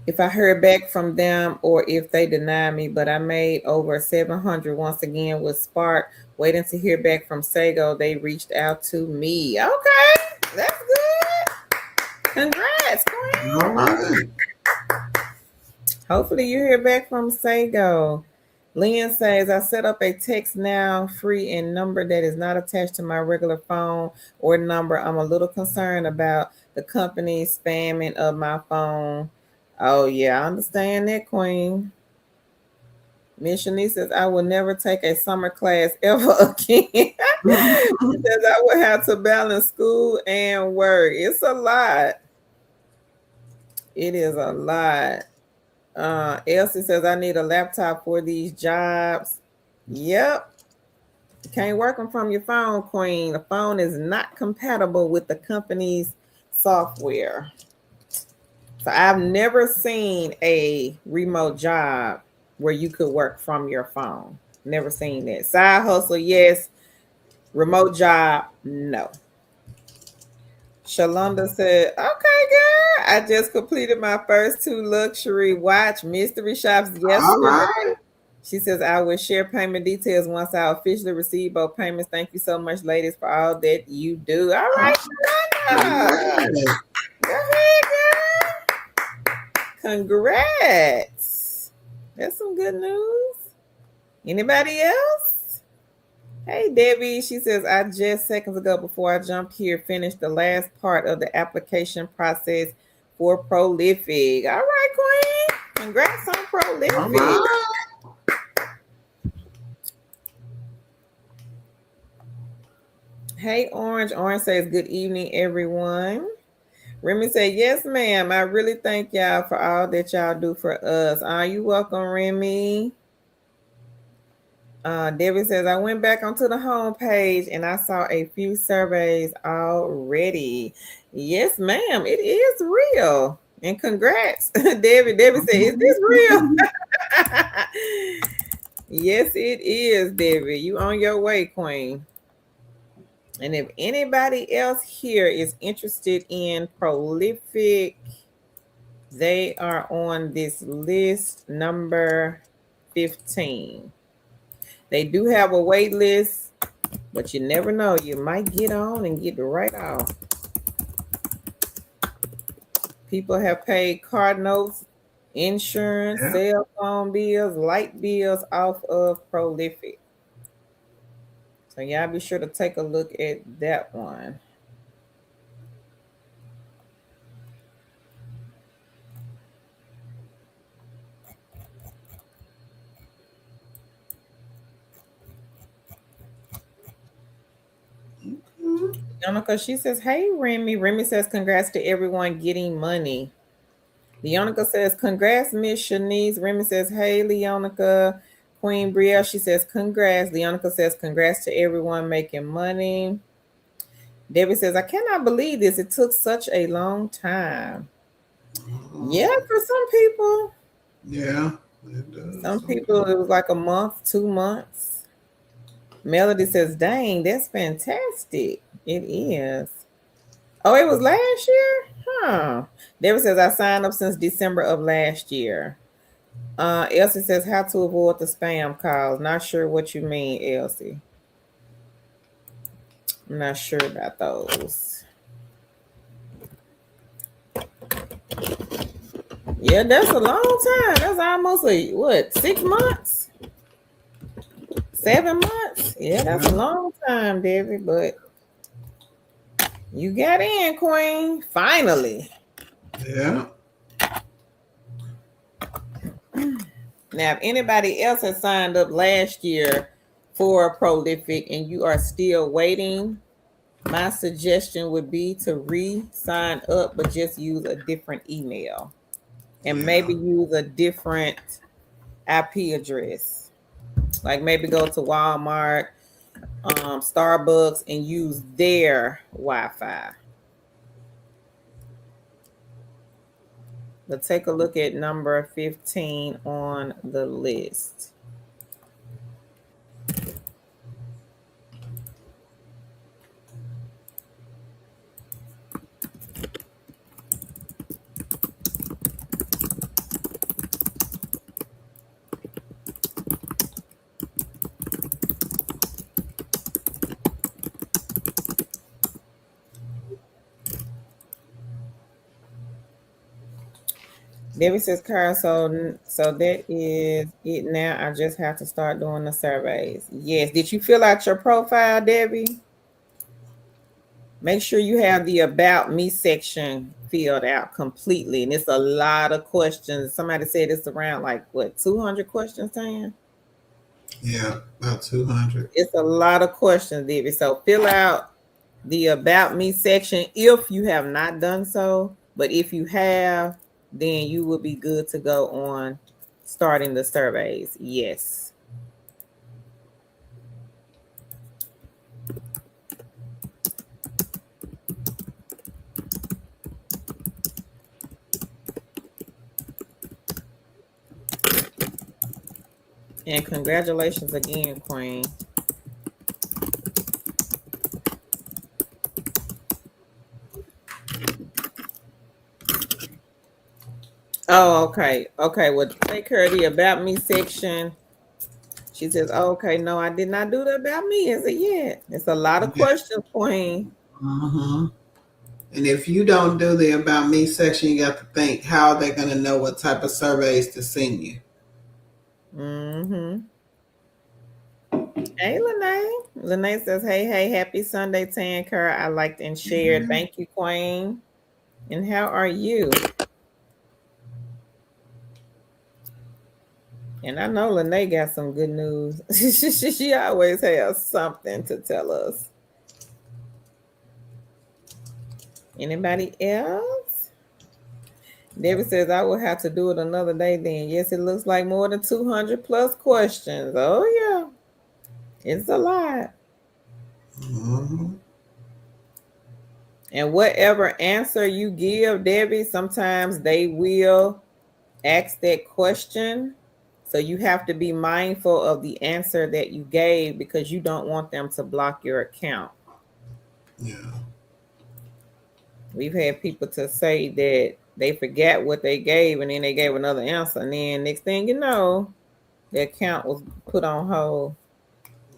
if I heard back from them or if they deny me, but I made over 700 once again with Spark. Waiting to hear back from Sago. They reached out to me. Okay, that's good. Congrats, Queen. All right. Hopefully you hear back from Sago. Lynn says, I set up a text now free and number that is not attached to my regular phone or number. I'm a little concerned about the company spamming of my phone. Oh, yeah, I understand that, Queen. Miss Shanice says, I will never take a summer class ever again. She says, I will have to balance school and work. It's a lot. It is a lot. Elsie says, I need a laptop for these jobs. Yep. You can't work them from your phone, Queen. The phone is not compatible with the company's software. So I've never seen a remote job where you could work from your phone. Never seen that. Side hustle, yes. Remote job, no. Shalonda said, okay, girl. I just completed my first 2 luxury watch mystery shops yesterday. All right. She says, I will share payment details once I officially receive both payments. Thank you so much, ladies, for all that you do. All right, Shalonda. Go ahead, girl. Congrats. That's some good news. Anybody else? Hey, Debbie. She says, I just seconds ago before I jumped here finished the last part of the application process for Prolific. All right, Queen. Congrats on Prolific. All right. Hey, Orange. Orange says, good evening, everyone. Remy said, yes, ma'am. I really thank y'all for all that y'all do for us. Are you welcome, Remy? Debbie says, I went back onto the home page and I saw a few surveys already. Yes, ma'am. It is real. And congrats, Debbie. Debbie said, is this real? Yes, it is, Debbie. You on your way, Queen. And if anybody else here is interested in Prolific, they are on this list number 15. They do have a wait list, but you never know. You might get on and get right off. People have paid card notes, insurance, cell phone bills, light bills off of Prolific. So y'all be sure to take a look at that one. Leonica, she says, hey, Remy. Remy says, congrats to everyone getting money. Leonica says, congrats, Miss Shanice. Remy says, hey, Leonica. Queen Brielle, she says, congrats. Leonica says, congrats to everyone making money. Debbie says, I cannot believe this. It took such a long time. Yeah, for some people. Yeah, it does. Some people, it was like a month, 2 months. Melody says, dang, that's fantastic. It is. Oh, it was last year? Huh. Debbie says, I signed up since December of last year. Elsie says, how to avoid the spam calls. Not sure what you mean, Elsie. I'm not sure about those. Yeah, that's a long time. That's almost 6 months? 7 months? Yeah, that's a long time, Debbie, but you got in, Queen. Finally. Yeah. Now, if anybody else has signed up last year for Prolific and you are still waiting, my suggestion would be to re-sign up, but just use a different email and maybe use a different IP address. Like maybe go to Walmart, Starbucks, and use their Wi-Fi. But take a look at number 15 on the list. Debbie says, Carl, so that is it now. I just have to start doing the surveys. Yes. Did you fill out your profile, Debbie? Make sure you have the about me section filled out completely. And it's a lot of questions. Somebody said it's around like what, 200 questions, Tan? Yeah, about 200. It's a lot of questions, Debbie. So fill out the about me section if you have not done so. But if you have, then you will be good to go on starting the surveys. Yes. And congratulations again, Queen. Oh, okay. Okay. Well, take care of the about me section. She says, oh, okay, no, I did not do that about me. I said, yeah. It's a lot of questions, Queen. Uh-huh. And if you don't do the about me section, you got to think how they're going to know what type of surveys to send you. Mm-hmm. Hey, Lene. Lene says, hey, happy Sunday, Tanker. I liked and shared. Thank you, Queen. And how are you? And I know Lene got some good news. She always has something to tell us. Anybody else? Debbie says, I will have to do it another day then. Yes, it looks like more than 200 plus questions. Oh, yeah. It's a lot. Mm-hmm. And whatever answer you give, Debbie, sometimes they will ask that question. So you have to be mindful of the answer that you gave because you don't want them to block your account. Yeah. We've had people to say that they forgot what they gave and then they gave another answer. And then next thing you know, the account was put on hold.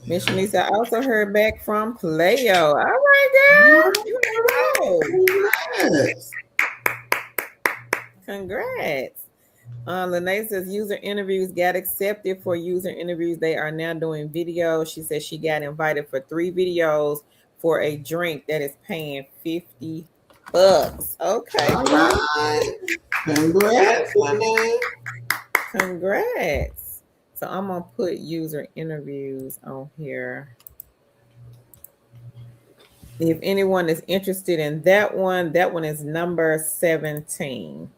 Miss Shanice, I also heard back from Playo. All right, girl. You know. Congrats. Congrats. Lene says user interviews got accepted for user interviews. They are now doing video. She says she got invited for 3 videos for a drink that is paying $50. Okay. All right. Congrats, Lene. Congrats. So I'm going to put user interviews on here. If anyone is interested in that one is number 17.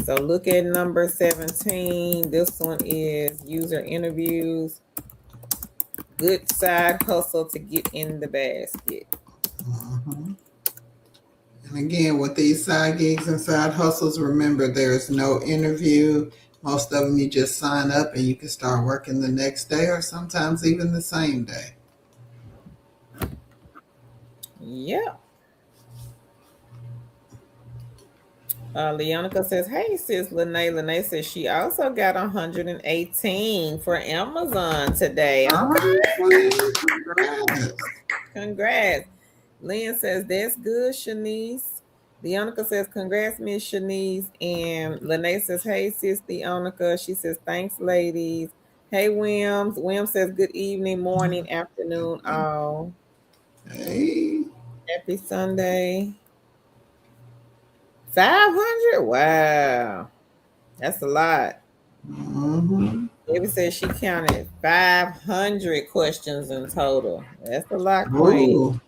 So look at number 17. This one is user interviews. Good side hustle to get in the basket. Mm-hmm. And again, with these side gigs and side hustles, remember there's no interview. Most of them you just sign up and you can start working the next day or sometimes even the same day. Yep. Leonica says, hey, sis, Lene. Lene says she also got 118 for Amazon today. Okay. Congrats. Congrats. Lynn says, that's good, Shanice. Leonica says, congrats, Miss Shanice. And Lene says, hey, sis, Leonica. She says, thanks, ladies. Hey, Wims. Wim says, good evening, morning, afternoon, all. Hey. Happy Sunday. 500? Wow. That's a lot. Mm-hmm. Baby says she counted 500 questions in total. That's a lot, Queen. Ooh.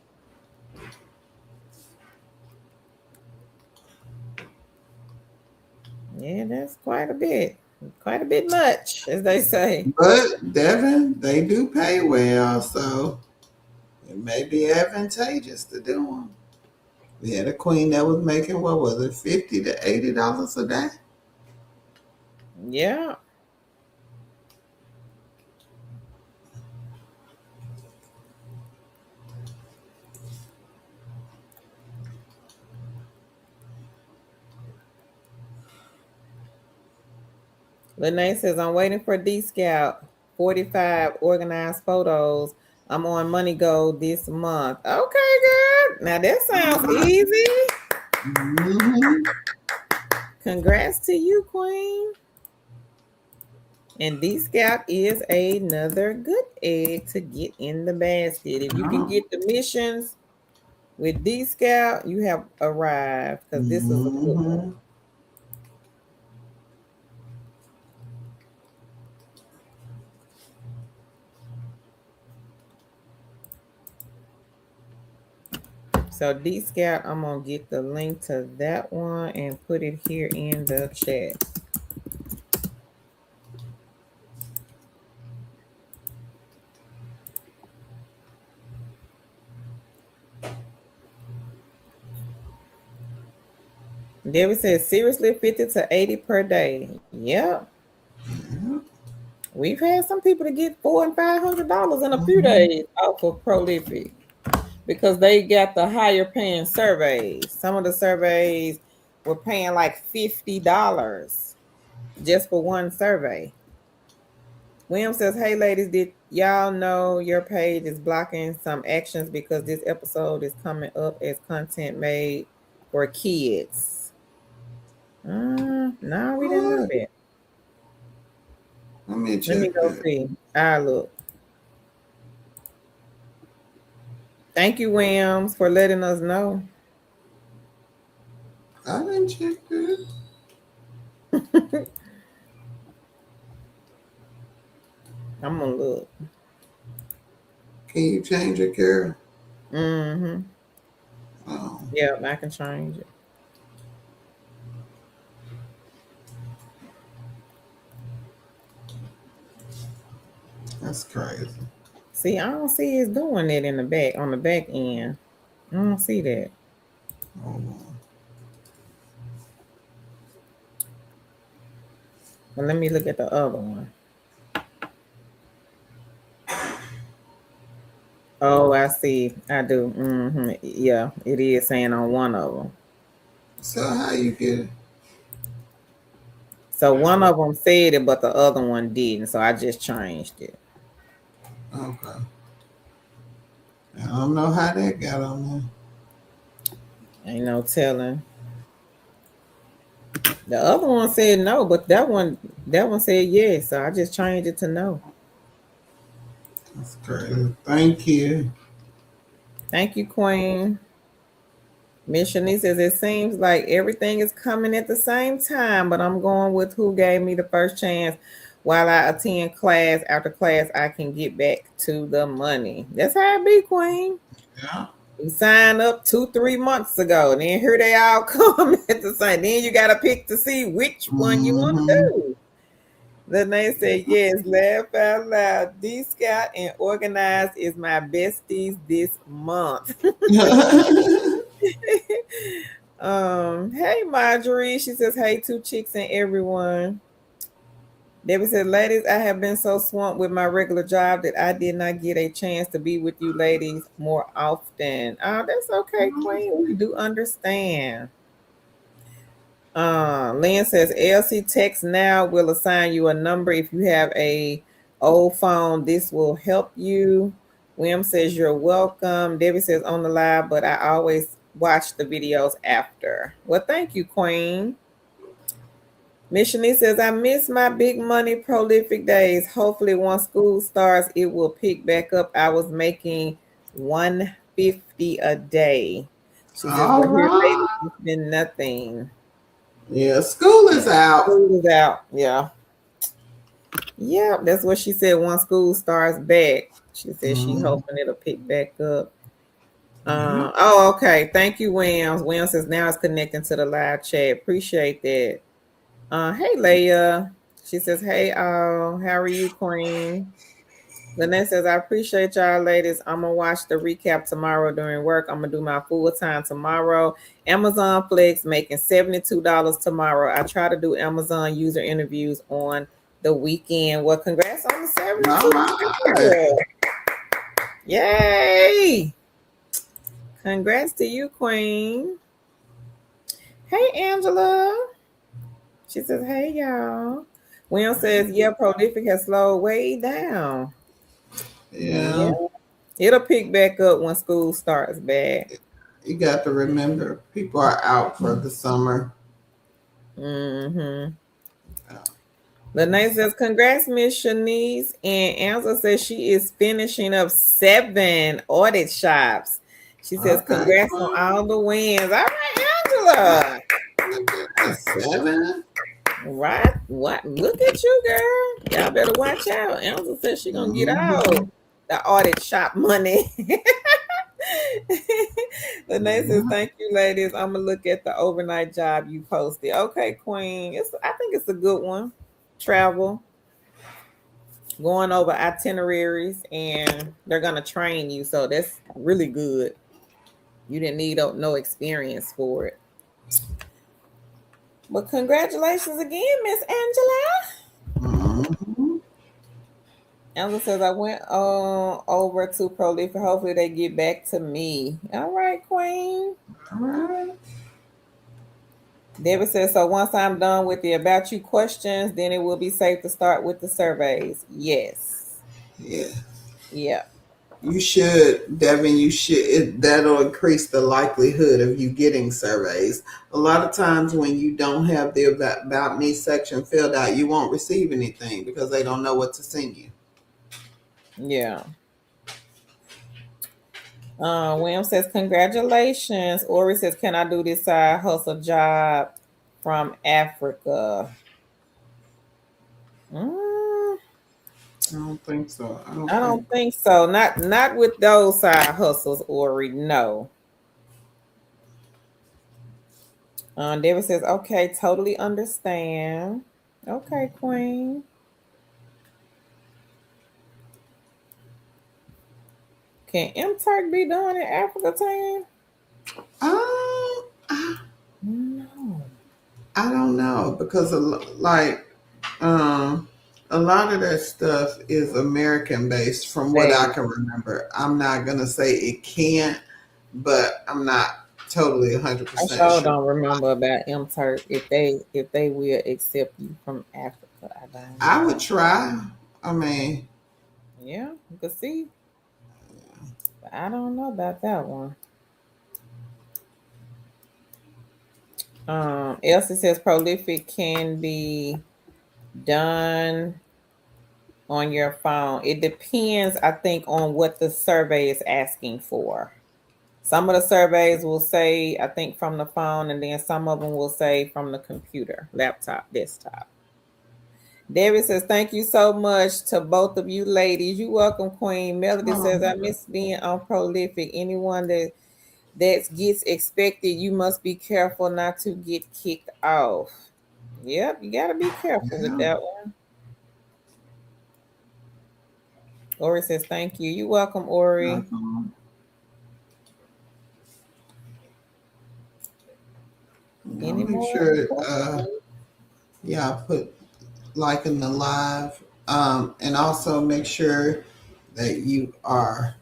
Yeah, that's quite a bit. Quite a bit much, as they say. But Devin, they do pay well, so it may be advantageous to do them. We had a queen that was making, what was it, $50 to $80 a day? Yeah. Lene says, I'm waiting for D-Scout. 45 organized photos. I'm on Money Gold this month. Okay, good. Now that sounds easy. Mm-hmm. Congrats to you, Queen. And D-Scout is another good egg to get in the basket. If you can get the missions with D-Scout, you have arrived because this is a good one. Mm-hmm. So D-Scout, I'm going to get the link to that one and put it here in the chat. David says, seriously, 50 to 80 per day. Yep. Yeah. We've had some people to get $400 and $500 in a few days off of Prolific because they got the higher paying surveys. Some of the surveys were paying like $50 just for one survey. William says, hey ladies, did y'all know your page is blocking some actions because this episode is coming up as content made for kids? No, we didn't know that. Let me check Let me go that. see. I look. Thank you, Williams, for letting us know. I didn't check that. I'm gonna look. Can you change it, Carol? Mm-hmm. Oh, Yeah, I can change it. that's crazy. See, I don't see it's doing it in the back on the back end. I don't see that. Hold on. Well, let me look at the other one. Oh, I see. I do. Mm-hmm. Yeah, it is saying on one of them. So how you get it? So one of them said it, but the other one didn't. So I just changed it. Okay. I don't know how that got on Ain't no telling. The other one said no, but that one said yes. So I just changed it to no. there. That's crazy. Thank you. Thank you, Queen. Miss Shanice says it seems like everything is coming at the same time, but I'm going with who gave me the first chance. While I attend class after class, I can get back to the money. That's how it be, Queen. Yeah. You signed up 2-3 months ago, and then here they all come at the same. Then you got to pick to see which one you want to Mm-hmm. do. Then they say, yes, laugh out loud. D-Scout and Organized is my besties this month. Hey Marjorie. She says, hey, two chicks and everyone. David said, ladies, I have been so swamped with my regular job that I did not get a chance to be with you ladies more often. Oh, that's okay, Queen. We do understand. Lynn says LC text now will assign you a number. If you have a old phone, this will help you. William says you're welcome. Debbie says on the live, but I always watch the videos after. Well, thank you, Queen. Missionary says I miss my big money prolific days. Hopefully, once school starts, it will pick back up. I was making $150 a day. She says, All but here lately right. it's been nothing. Yeah, school is out. School is out. Yeah. Yeah, that's what she said. Once school starts back, she said she hoping it'll pick back up. Oh, okay. Thank you, Williams. Williams says now it's connecting to the live chat. Appreciate that. Hey, Leia. She says, hey, all. How are you, Queen? Lynette says, I appreciate y'all, ladies. I'm going to watch the recap tomorrow during work. I'm going to do my full time tomorrow. Amazon Flex making $72 tomorrow. I try to do Amazon user interviews on the weekend. Well, congrats on the 72. All right. Yay. Congrats to you, Queen. Hey, Angela. She says, hey, y'all. Will says, yeah, Prolific has slowed way down. Yeah. It'll pick back up when school starts back. You got to remember, people are out for the summer. Mm-hmm. Uh, Lene says, congrats, Miss Shanice. And Angela says she is finishing up 7 audit shops. She says, okay, congrats on fine. all the wins. All right, Angela. Look at that, 7. Right? What? Look at you, girl. Y'all better watch out. Angela says she gonna get out Mhm. the audit shop money. Lene says, Mhm. thank you, ladies. I'm gonna look at the overnight job you posted. Okay, Queen. I think it's a good one. Travel, going over itineraries, and they're gonna train you. So that's really good. You didn't need no experience for it. But congratulations again, Miss Angela. Mhm. Angela says, I went over to Prolific. Hopefully they get back to me. All right, Queen. All right. David says, so once I'm done with the about you questions, then it will be safe to start with the surveys. Yes. Yeah. Yeah. You should, Devin, that'll increase the likelihood of you getting surveys. A lot of times when you don't have the about me section filled out, you won't receive anything because they don't know what to send you. Yeah. William says, congratulations. Ori says, can I do this side hustle job from Africa? Mm, I don't think so. I don't I think. don't think so. Not with those side hustles, Ori. No. David says, okay, totally understand. Okay, Queen. Can M-Turk be done in Africa time? I, No. I don't know because um, a lot of that stuff is American based from what I Hey, can remember. I'm not gonna say it can't, but I'm not totally I 100% sure sure. don't remember about M-Turk if they will accept you from Africa. I don't I know. would try. I mean, Yeah, you can see. But I don't know about that one. Elsie says prolific can be done on your phone. It depends, I think, on what the survey is asking for. Some of the surveys will say, I think, from the phone, and then some of them will say from the computer, laptop, desktop. David says, thank you so much to both of you ladies. You welcome, Queen. Melody says, I miss being on prolific. Anyone that gets expected, you must be careful not to get kicked off. Yep, you got to be careful with yeah. that one. Ori says, thank you. You welcome, Ori. I'll Any make more sure. questions? Yeah, I put like in the live, and also make sure that you are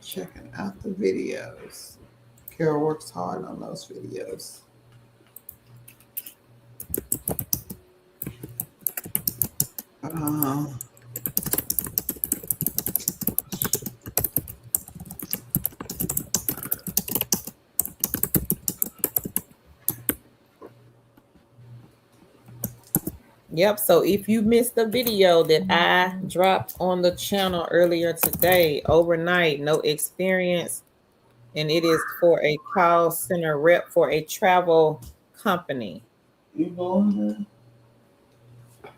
checking out the videos. Carol works hard on those videos. Um, Yep. So if you missed the video that I dropped on the channel earlier today, overnight, no experience, and it is for a call center rep for a travel company. you going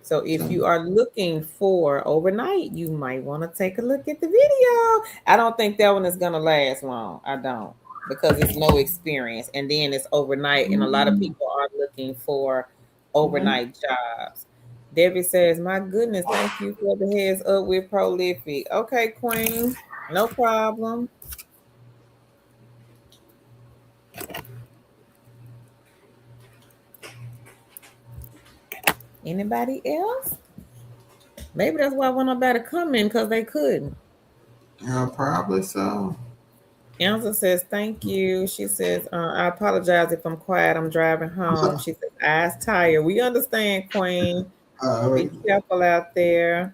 So if you are looking for overnight, you might want to take a look at the video. I don't think that one is going to last long. I don't, because it's no experience. And then it's overnight, and a lot of people are looking for there? overnight jobs. Debbie says, my goodness, thank you for the heads up with Prolific. Okay, Queen, no problem. Anybody else? Maybe that's why one nobody come in, because they couldn't. Probably so. Elsa says, thank you. She says, I apologize if I'm quiet. I'm driving home. She says, eyes tired. We understand, Queen. Uh, Be careful out there.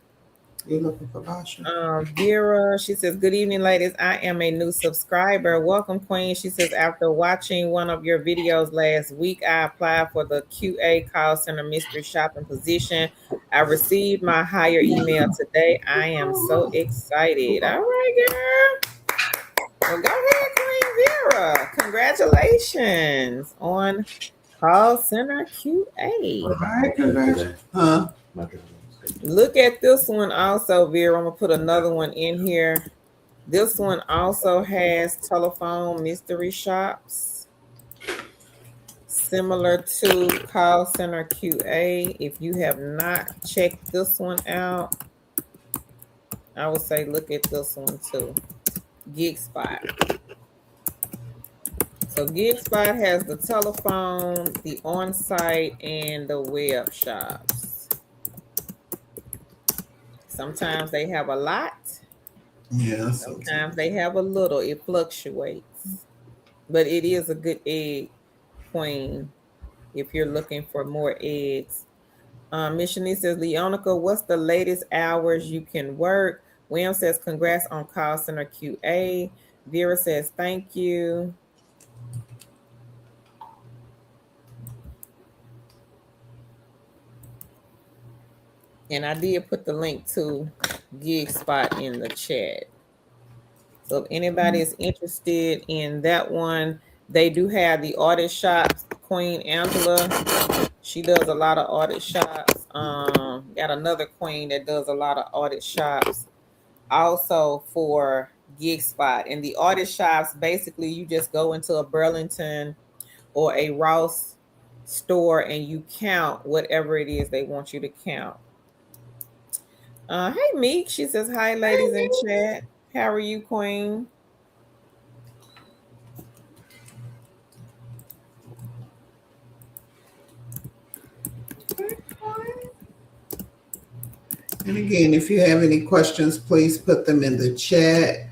You're looking for Basha. Vera, she says, "Good evening, ladies. I am a new subscriber. Welcome, Queen." She says, "After watching one of your videos last week, I applied for the QA call center mystery shopping position. I received my hire email today. I am so excited." All right, girl. Well, go ahead, Queen Vera. Congratulations on call center QA. All right, congrats. Huh? Look at this one also, Vera. I'm gonna put another one in here. This one also has telephone mystery shops, similar to call center QA. If you have not checked this one out, I would say look at this one too. GigSpot. So GigSpot has the telephone, the on-site, and the web shops. Sometimes they have a lot. Yeah. Sometimes they have a little. It fluctuates. But it is a good egg, Queen, if you're looking for more eggs. Missionary says, "Leonica, what's the latest hours you can work?" William says, "Congrats on call center QA." Vera says, "Thank you." And I did put the link to GigSpot in the chat. So if anybody is interested in that one, they do have the audit shops. Queen Angela, she does a lot of audit shops. Got another queen that does a lot of audit shops also for GigSpot. And the audit shops, basically you just go into a Burlington or a Ross store and you count whatever it is they want you to count. Hey Meek, she says, "Hi ladies in chat. How are you, Queen?" And again, if you have any questions, please put them in the chat.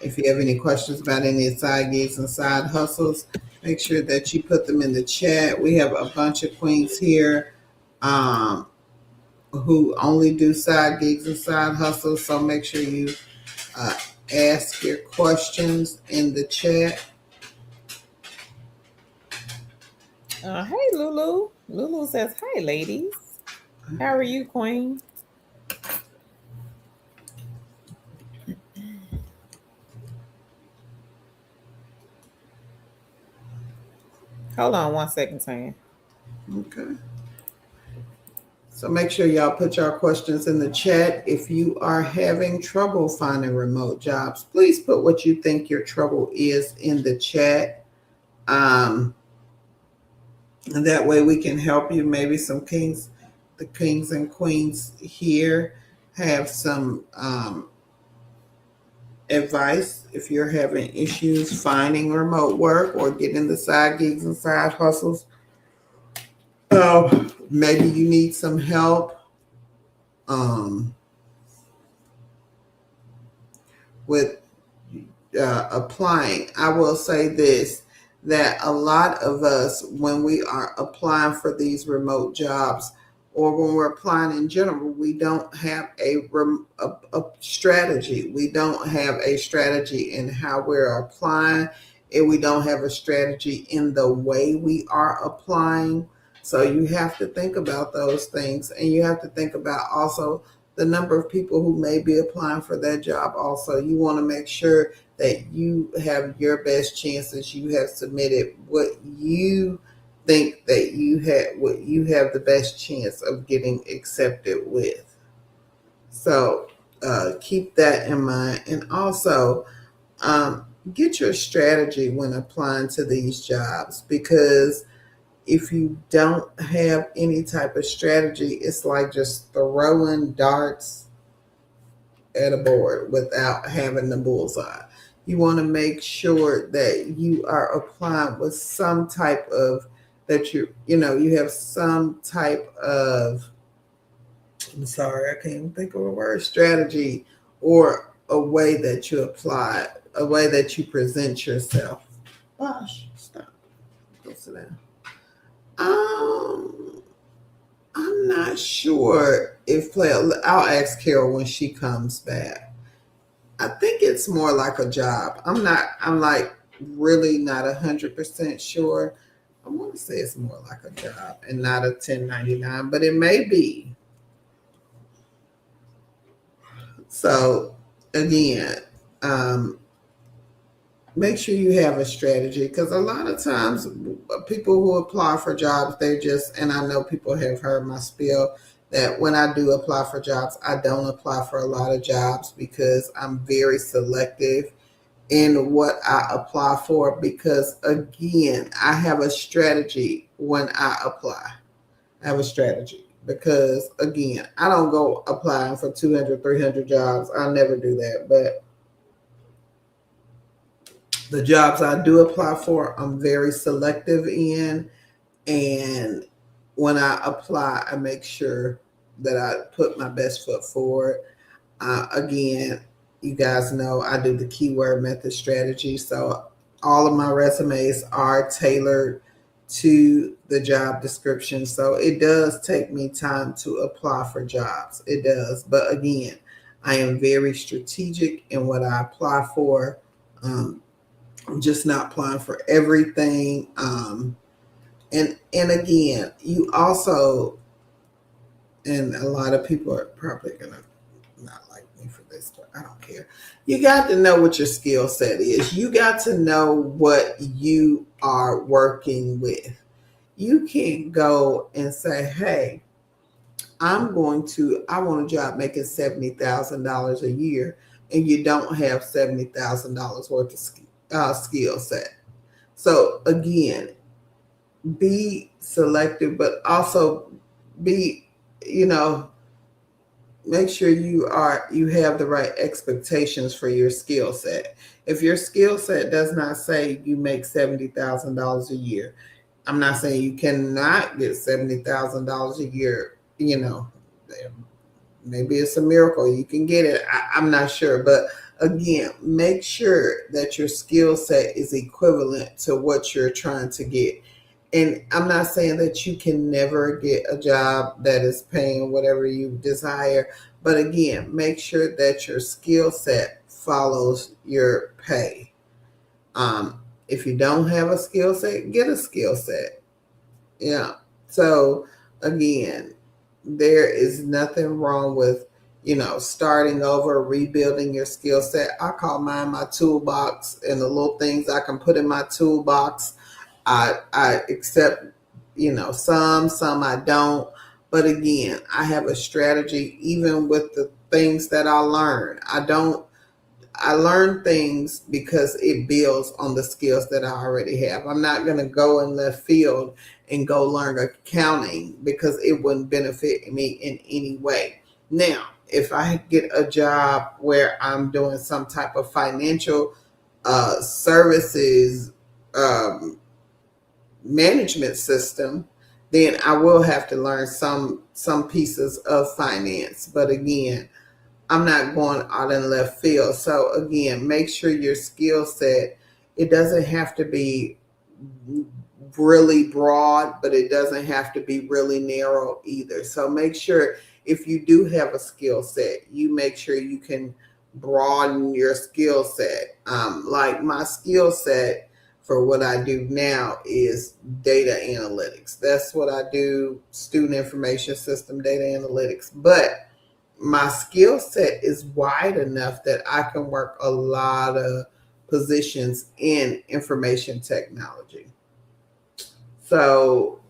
If you have any questions about any side gigs and side hustles, make sure that you put them in the chat. We have a bunch of queens here who only do side gigs and side hustles, so make sure you ask your questions in the chat. Hey Lulu. Lulu says, "Hi ladies. How are you, Queen?" Hold on one second, Sam. Okay. So make sure y'all put your questions in the chat. If you are having trouble finding remote jobs, please put what you think your trouble is in the chat. And that way we can help you. Maybe some kings, the kings and queens here have some advice if you're having issues finding remote work or getting the side gigs and side hustles. Maybe you need some help with applying. I will say this, that a lot of us, when we are applying for these remote jobs or when we're applying in general, we don't have a strategy. We don't have a strategy in how we're applying, and we don't have a strategy in the way we are applying. So you have to think about those things, and you have to think about also the number of people who may be applying for that job. Also, you want to make sure that you have your best chances. You have submitted what you think that what you have the best chance of getting accepted with. So keep that in mind, and also get your strategy when applying to these jobs, because if you don't have any type of strategy, it's like just throwing darts at a board without having the bullseye. You want to make sure that you are applying with some type of, that you have some type of, I'm sorry, I can't think of a word, strategy, or a way that you apply, a way that you present yourself. Gosh, stop. Go sit down. I'm not sure if play, I'll ask Carol when she comes back. I think it's more like a job. I'm like really not 100% sure. I want to say it's more like a job and not a 1099, but it may be. So again, um, make sure you have a strategy, because a lot of times people who apply for jobs, they just, and I know people have heard my spiel that when I do apply for jobs, I don't apply for a lot of jobs because I'm very selective in what I apply for, because again, I have a strategy when I apply. I have a strategy because again, I don't go applying for 200, 300 jobs. I never do that. But the jobs I do apply for, I'm very selective in. And when I apply, I make sure that I put my best foot forward. Again, you guys know I do the keyword method strategy. So all of my resumes are tailored to the job description. So it does take me time to apply for jobs. It does. But again, I am very strategic in what I apply for. I'm just not applying for everything. And again, you also, and a lot of people are probably gonna not like me for this, but I don't care. You got to know what your skill set is. You got to know what you are working with. You can't go and say, hey, I want a job making $70,000 a year, and you don't have $70,000 worth of skill set. So again, be selective, but also be, you know, make sure you have the right expectations for your skill set. If your skill set does not say you make $70,000 a year, I'm not saying you cannot get $70,000 a year. Maybe it's a miracle you can get it. I'm not sure, but again, make sure that your skill set is equivalent to what you're trying to get. And I'm not saying that you can never get a job that is paying whatever you desire, but again, make sure that your skill set follows your pay. If you don't have a skill set, get a skill set. Yeah. So again, there is nothing wrong with, starting over, rebuilding your skill set. I call mine my toolbox, and the little things I can put in my toolbox. I accept, some I don't. But again, I have a strategy even with the things that I learn. I learn things because it builds on the skills that I already have. I'm not going to go in left field and go learn accounting because it wouldn't benefit me in any way. Now, if I get a job where I'm doing some type of financial services management system, then I will have to learn some pieces of finance. But again, I'm not going out in left field. So again, make sure your skill set, it doesn't have to be really broad, but it doesn't have to be really narrow either. So make sure if you do have a skill set, you make sure you can broaden your skill set. Like my skill set for what I do now is data analytics. That's what I do, student information system data analytics. But my skill set is wide enough that I can work a lot of positions in information technology. So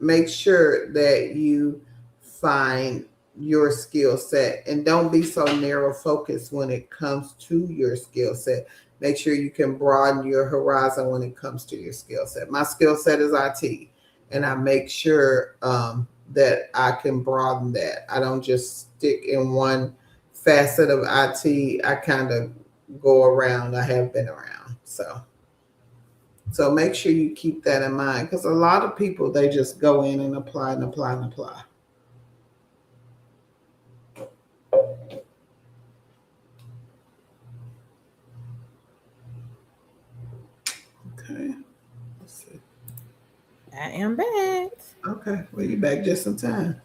make sure that you find your skill set and don't be so narrow focused when it comes to your skill set. Make sure you can broaden your horizon when it comes to your skill set. My skill set is IT, and I make sure that I can broaden that. I don't just stick in one facet of IT. I kind of go around. I have been around. So make sure you keep that in mind, because a lot of people, they just go in and apply and apply and apply. Okay. Let's see. I am back. Okay. Well, you back just in time.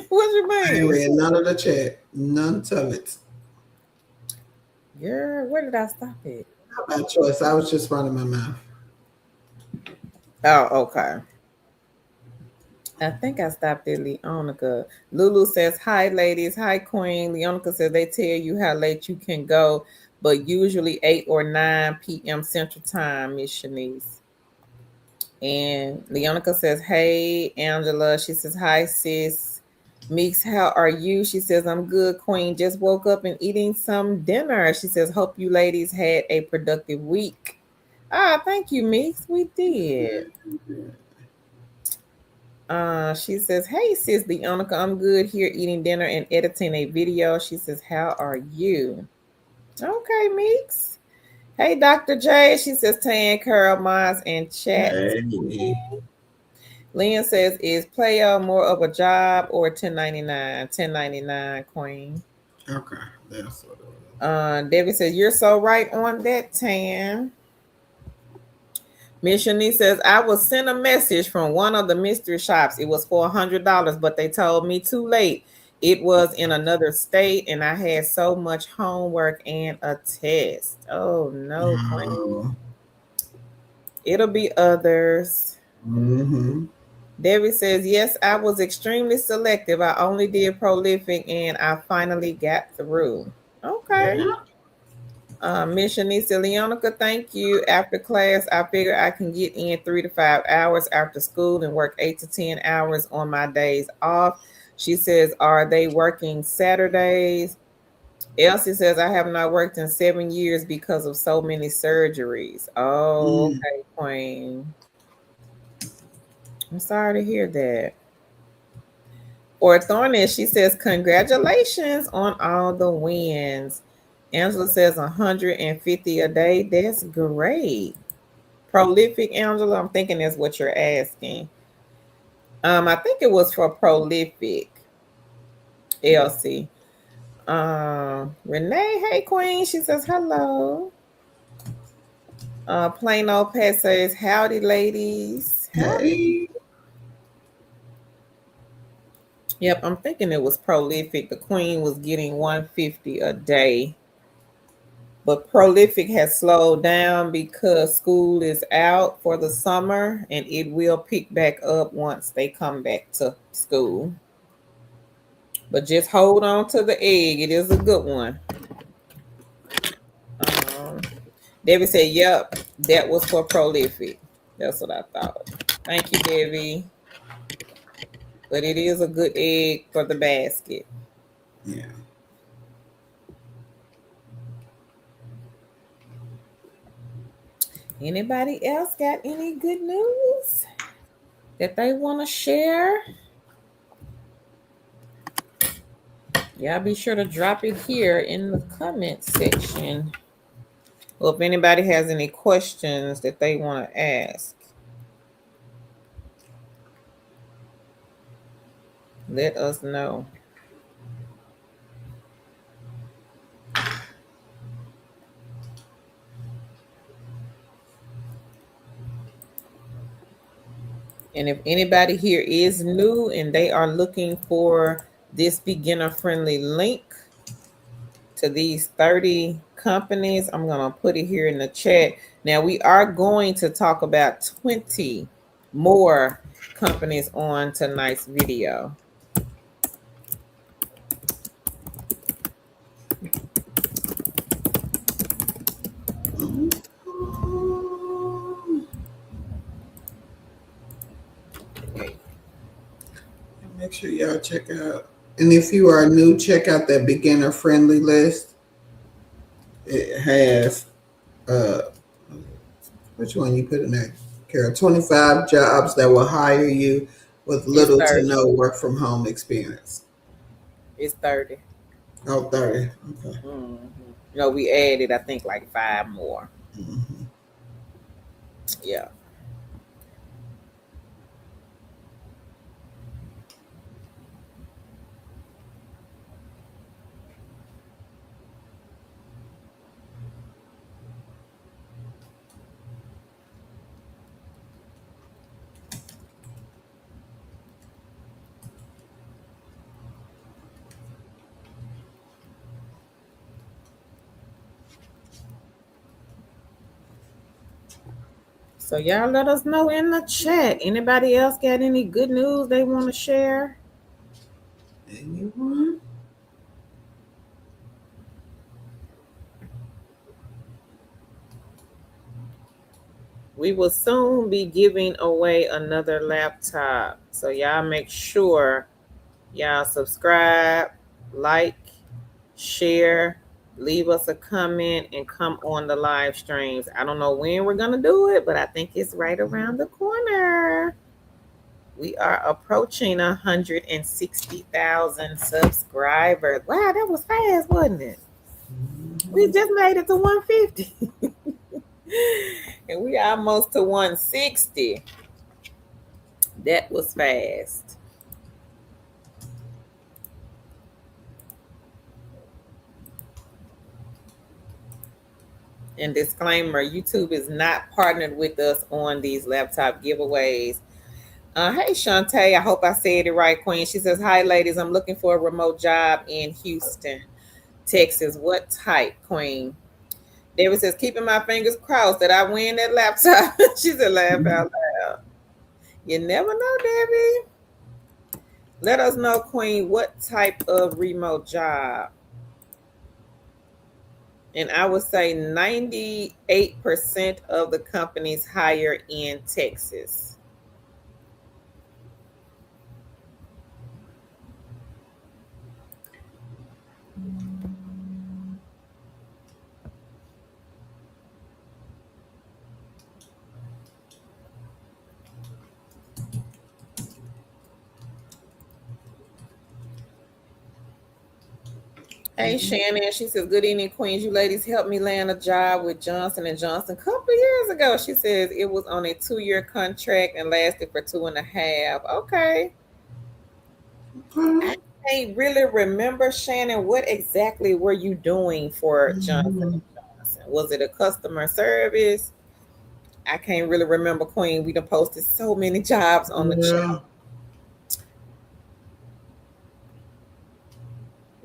What you I ain't mean? read none of the chat. None of it. Girl, where did I stop it? How about choice? I was just running my mouth. Oh, okay. I think I stopped at Leonica. Lulu says, hi, ladies. Hi, Queen. Leonica says, they tell you how late you can go, but usually 8 or 9 p.m. Central Time, Miss Shanice. And Leonica says, hey, Angela. She says, hi, sis. Meeks, how are you? She says, I'm good, Queen. Just woke up and eating some dinner. She says, hope you ladies had a productive week. Ah, thank you, Meeks. We did. She says, hey, sis, Leonica, I'm good here eating dinner and editing a video. She says, how are you? Okay, Meeks. Hey, Dr. J. She says, Tan, Carol, Mars, and chat. Hey. Lynn says, is player more of a job or 1099? 1099, Queen. Okay, that's what it was. Debbie says, you're so right on that, Tan. Miss Shanice says, I was sent a message from one of the mystery shops. It was for $100, but they told me too late. It was in another state, and I had so much homework and a test. Oh, no, Queen. Oh. It'll be others. Mm-hmm. Debbie says, yes, I was extremely selective. I only did prolific, and I finally got through. Okay. Yeah. Miss Shanice Leonica, thank you. After class, I figure I can get in 3 to 5 hours after school and work 8 to 10 hours on my days off. She says, are they working Saturdays? Elsie says, I have not worked in 7 years because of so many surgeries. Oh, Mm. okay, Queen. I'm sorry to hear that. Or Thorness, she says, congratulations on all the wins. Angela says 150 a day. That's great. Prolific, Angela, I'm thinking that's what you're asking. I think it was for prolific, Elsie. Renee, hey Queen, she says hello. Plain old Pet says, howdy ladies. Howdy. Hey. Yep, I'm thinking it was prolific. The Queen was getting 150 a day. But prolific has slowed down because school is out for the summer and it will pick back up once they come back to school. But just hold on to the egg. It is a good one. Um, Debbie said, yep, that was for prolific. That's what I thought. Thank you, Debbie. But it is a good egg for the basket. Yeah. Anybody else got any good news that they want to share? Y'all be sure to drop it here in the comment section. Well, if anybody has any questions that they want to ask, let us know. And if anybody here is new and they are looking for this beginner friendly link to these 30 companies, I'm going to put it here in the chat. Now, we are going to talk about 20 more companies on tonight's video. Make sure y'all check out. And if you are new, check out that beginner friendly list. It has which one you put in there, Carol? 25 jobs that will hire you with It's little to 30. no work from home experience. It's 30. Oh, 30. Okay. Mm-hmm. No, we added, I think, like 5 more. Mm-hmm. Yeah. So y'all let us know in the chat. Anybody else got any good news they want to share? Anyone? We will soon be giving away another laptop. So y'all make sure y'all subscribe, like, share, leave us a comment, and come on the live streams. I don't know when we're going to do it, but I think it's right around the corner. We are approaching 160,000 subscribers. Wow, that was fast, wasn't it? We just made it to 150. And we almost to 160. That was fast. And disclaimer, YouTube is not partnered with us on these laptop giveaways. Hey, Shantae, I hope I said it right, Queen. She says, hi, ladies. I'm looking for a remote job in Houston, Texas. What type, Queen? David says, keeping my fingers crossed that I win that laptop. She said, laugh out loud. You never know, Debbie. Let us know, Queen, what type of remote job. And I would say 98% of the companies hire in Texas. Hey, Shannon, she says, good evening, Queens. You ladies helped me land a job with Johnson & Johnson a couple of years ago. She says it was on a 2-year contract and lasted for 2.5. Okay. I can't really remember, Shannon, what exactly were you doing for Johnson & Johnson? Was it a customer service? I can't really remember, Queen. We done posted so many jobs on the channel.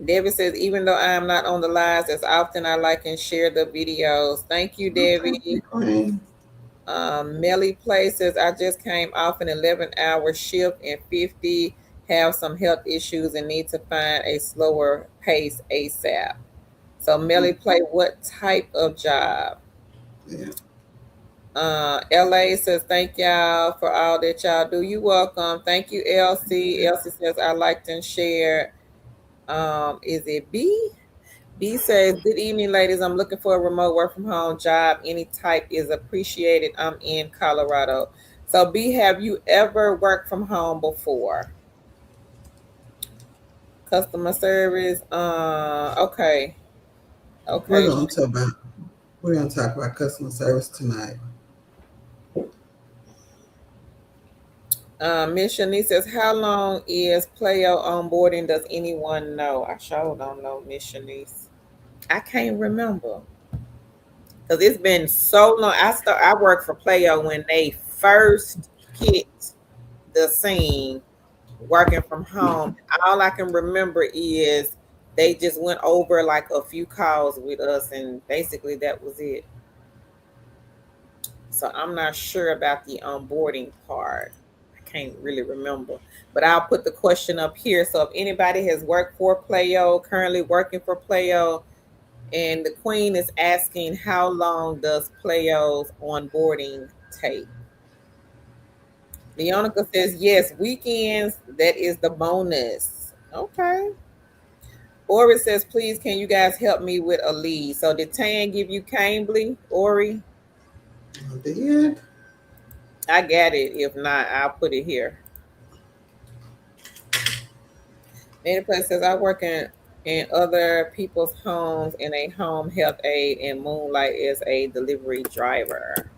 Debbie says, even though I am not on the lives as often, I like and share the videos. Thank you, Debbie. Melly Play says, I just came off an 11-hour shift and 50 have some health issues and need to find a slower pace ASAP. So Melly Play, what type of job? Yeah. LA says, thank y'all for all that y'all do. You welcome. Thank you, LC. LC says, I liked and shared. Is it B? B says, good evening, ladies. I'm looking for a remote work from home job. Any type is appreciated. I'm in Colorado. So B, have you ever worked from home before? Customer service. Okay. We're gonna talk about customer service tonight. Miss Shanice says, how long is player onboarding? Does anyone know? I sure don't know, Miss Shanice. I can't remember. Because it's been so long. I worked for Playo when they first hit the scene working from home. All I can remember is they just went over like a few calls with us, and basically that was it. So I'm not sure about the onboarding part. I can't really remember, but I'll put the question up here. So if anybody has worked for Playo, currently working for Playo, and the Queen is asking, how long does Playo's onboarding take? Leonica says, yes, weekends, that is the bonus. Okay. Ori says, please, can you guys help me with a lead? So did Tan give you Cambly, Ori? I did. I got it. If not, I'll put it here. Place says, I work in other people's homes in a home health aide and moonlight as a delivery driver.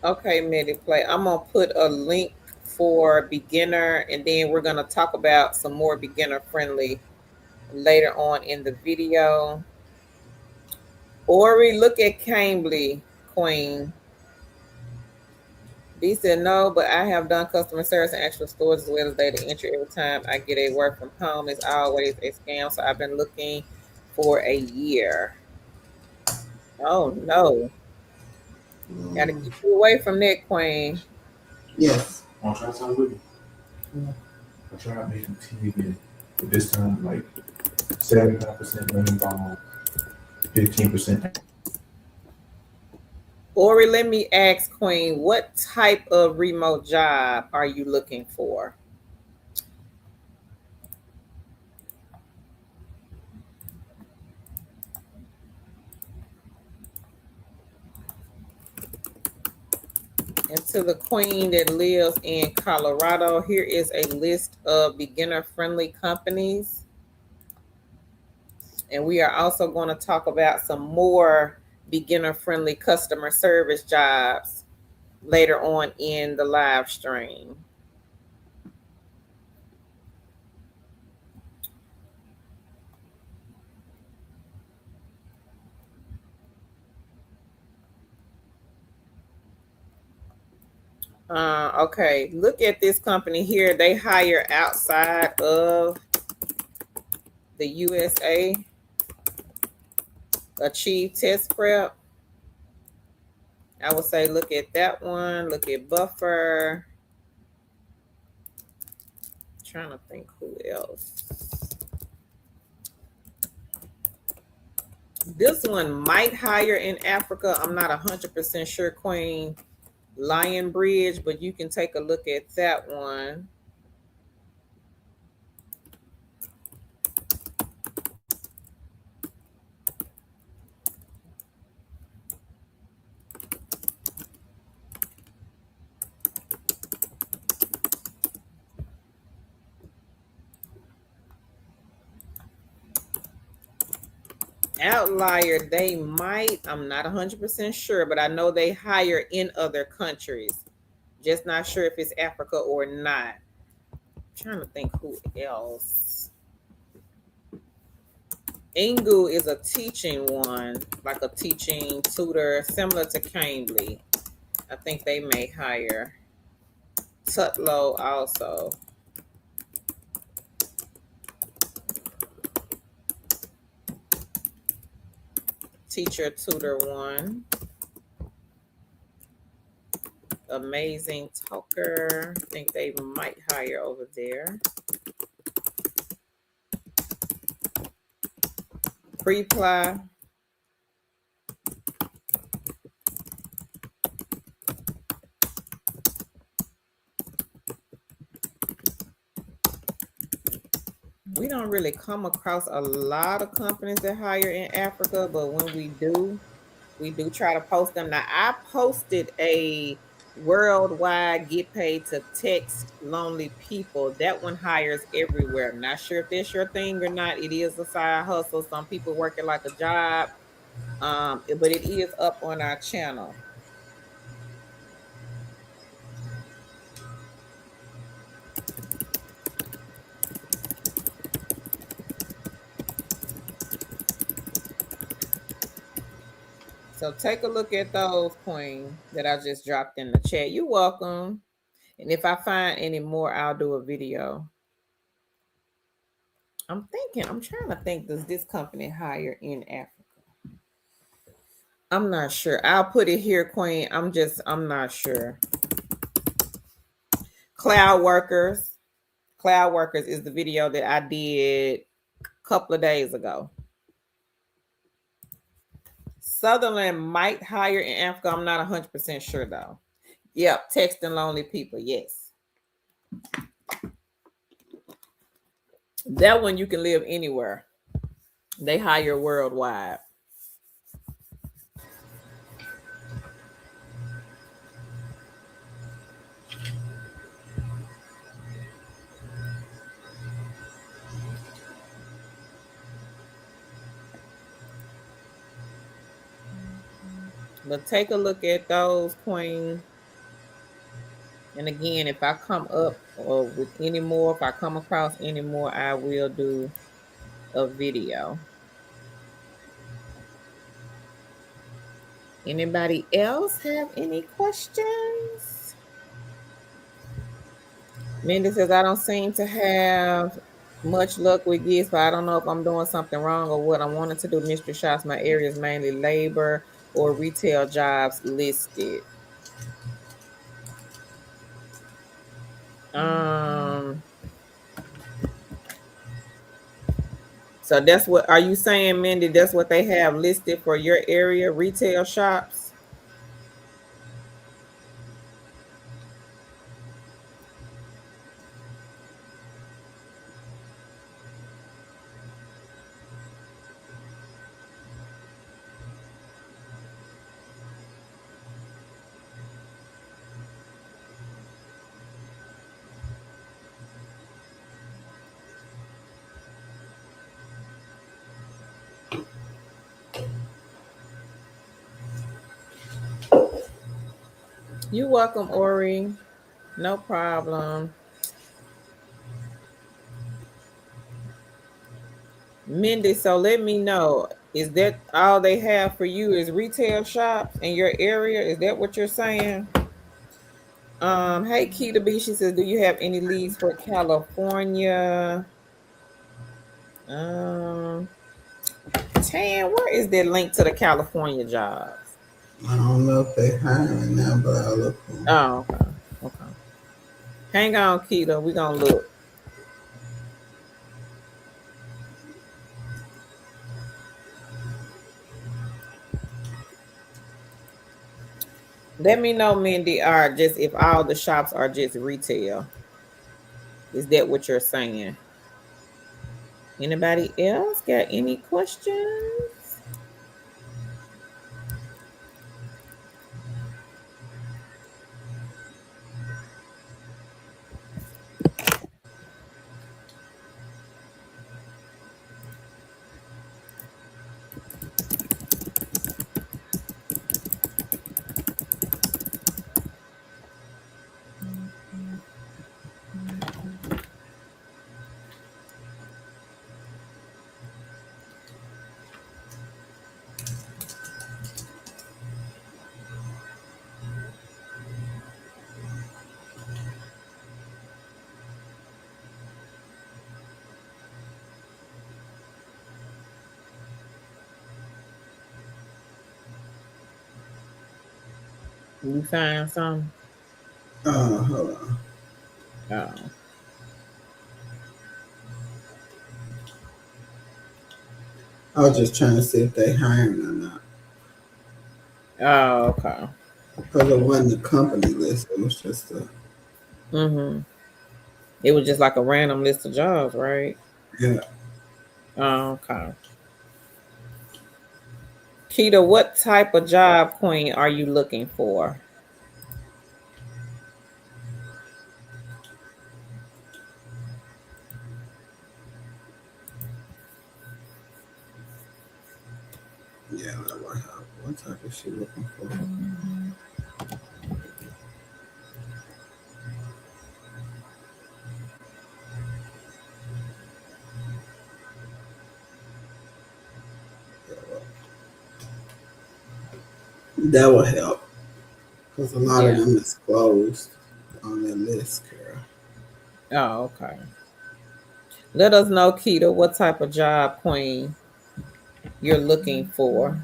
Okay, MediPlay. I'm gonna put a link for beginner, and then we're gonna talk about some more beginner friendly later on in the video. Ori, look at Cambly, Queen. B said no, but I have done customer service and actual stores as well as data entry. Every time I get a work from home, it's always a scam. So I've been looking for a year. Oh no. Gotta Mm, keep you away from that, Queen. yes. Want to try something with me? I tried making tea again, but this time like 75% lemon balm, 15%. Ori, let me ask Queen, what type of remote job are you looking for? And to the Queen that lives in Colorado, here is a list of beginner-friendly companies. And we are also going to talk about some more beginner-friendly customer service jobs later on in the live stream. Okay, look at this company here. They hire outside of the USA. Achieve Test Prep. I would say look at that one. Look at Buffer. Trying to think who else. This one might hire in Africa. I'm not 100% sure, Queen. Lion Bridge, but you can take a look at that one. Outlier, they might, I'm not 100% sure, but I know they hire in other countries. Just not sure if it's Africa or not. I'm trying to think who else. Ingu is a teaching one, like a teaching tutor, similar to Cambly. I think they may hire. Tutlow also. Teacher tutor one. Amazing talker. I think they might hire over there. Preply. We don't really come across a lot of companies that hire in Africa, but when we do try to post them. Now, I posted a worldwide get paid to text lonely people. That one hires everywhere. I'm not sure if that's your thing or not. It is a side hustle. Some people work it like a job, but it is up on our channel. So take a look at those, Queen, that I just dropped in the chat. You're welcome. And if I find any more, I'll do a video. I'm trying to think, does this company hire in Africa? I'm not sure. I'll put it here, Queen. I'm not sure. Cloud Workers. Cloud Workers is the video that I did a couple of days ago. Sutherland might hire in Africa. I'm not 100% sure though. Yep, texting lonely people. Yes. That one you can live anywhere. They hire worldwide. But take a look at those, Queen. And again, if I come up with any more, if I come across any more, I will do a video. Anybody else have any questions? Mindy says, I don't seem to have Much luck with gifts, but I don't know if I'm doing something wrong or what. I wanted to do mystery shops. My area is mainly labor or retail jobs listed. Um, so that's what are you saying, Mindy? That's what they have listed for your area, retail shops? You're welcome, Ori. No problem. Mindy, so let me know. Is that all they have for you is retail shops in your area? Is that what you're saying? Hey Keita B, she says, do you have any leads for California? Um, Tan, where is that link to the California jobs? I don't know if they hiring now, but I'll look for them. Oh, okay. Okay. Hang on, Keita. We're gonna look. Let me know, Mindy, are just if all the shops are just retail. Is that what you're saying? Anybody else got any questions? You find some? Hold on. Oh. I was just trying to see if they hiring or not. Oh, okay. Because it wasn't a company list. It was just a, Mm-hmm. It was just like a random list of jobs, right? yeah. Oh, okay. Keita, what type of job, Queen, are you looking for? Yeah, that would help. What type is she looking for? That would help. Because a lot of Yeah. them is closed on their list, Kara. Oh, okay. Let us know, Keita, what type of job, Queen, you're looking for.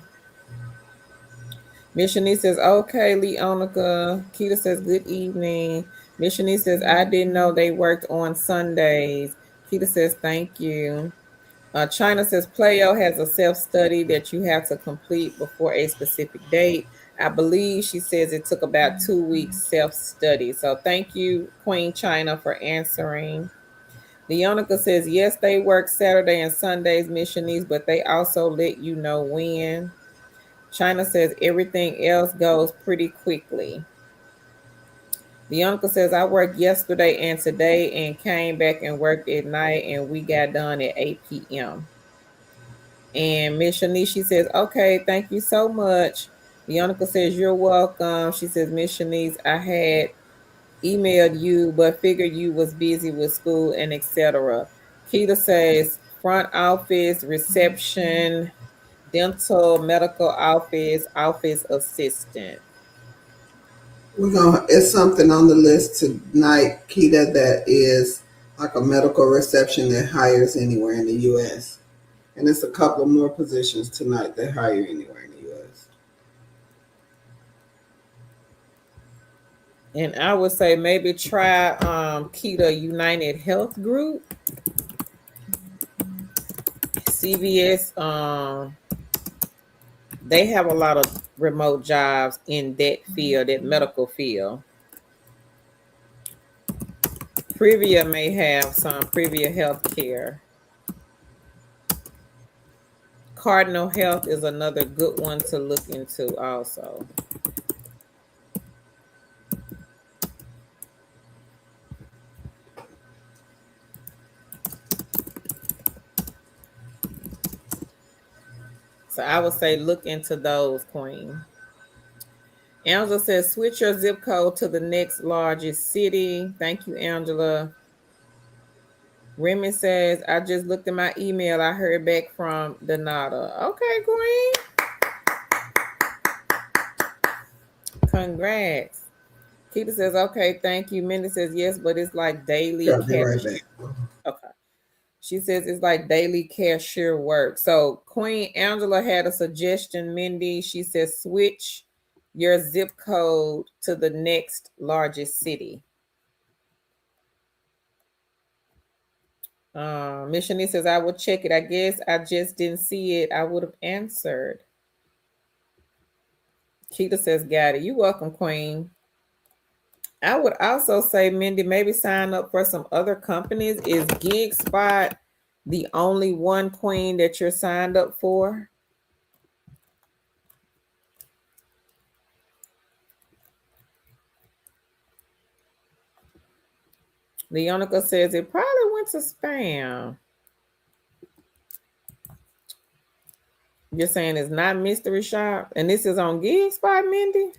Missionary says, okay, Leonica. Keita says, good evening. Missionary says, I didn't know they worked on Sundays. Keita says, thank you. China says, Playo has a self-study that you have to complete before a specific date. I believe she says it took about 2 weeks self-study. So thank you, Queen China, for answering. Leonica says, yes, they work Saturday and Sundays, Missionese, but they also let you know when. China says everything else goes pretty quickly. Leonica says, I worked yesterday and today and came back and worked at night and we got done at 8 p.m. And Miss Shanice, says, okay, thank you so much. Leonica says, you're welcome. She says, Miss Shanice, I had emailed you, but figured you was busy with school and etc. Keita says, front office, reception, dental, medical office, office assistant. We're gonna. It's something on the list tonight, Kita, that is like a medical reception that hires anywhere in the U.S. And it's a couple more positions tonight that hire anywhere in the U.S. And I would say maybe try Kita United Health Group, CVS. They have a lot of remote jobs in that field, that medical field. Privia may have some, Privia Healthcare. Cardinal Health is another good one to look into also. So I would say look into those, Queen. Angela says, switch your zip code to the next largest city. Thank you, Angela. Remy says, I just looked at my email. I heard back from Donata. Okay, Queen. Congrats. Keita says, okay, thank you. Mindy says, yes, but it's like daily I'll be right back. Okay. She says it's like daily cashier work. So Queen Angela had a suggestion, Mindy. She says, switch your zip code to the next largest city. Missionary says, I will check it. I guess I just didn't see it. I would have answered. Keita says, got it. You're welcome, Queen. I would also say, Mindy, maybe sign up for some other companies. Is GigSpot the only one, Queen, that you're signed up for? Leonica says it probably went to spam. You're saying it's not Mystery Shop, and this is on GigSpot, Mindy?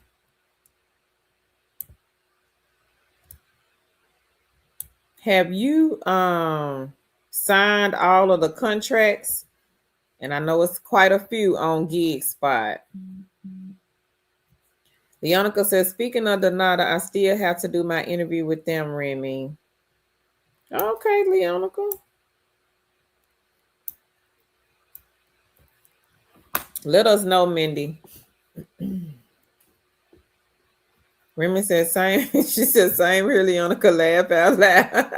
Have you signed all of the contracts? And I know it's quite a few on GigSpot. Leonica says, speaking of Donata, I still have to do my interview with them, Remy. Okay, Leonica. Let us know, Mindy. Remy says same. She says same here, Leonica. Laugh out loud.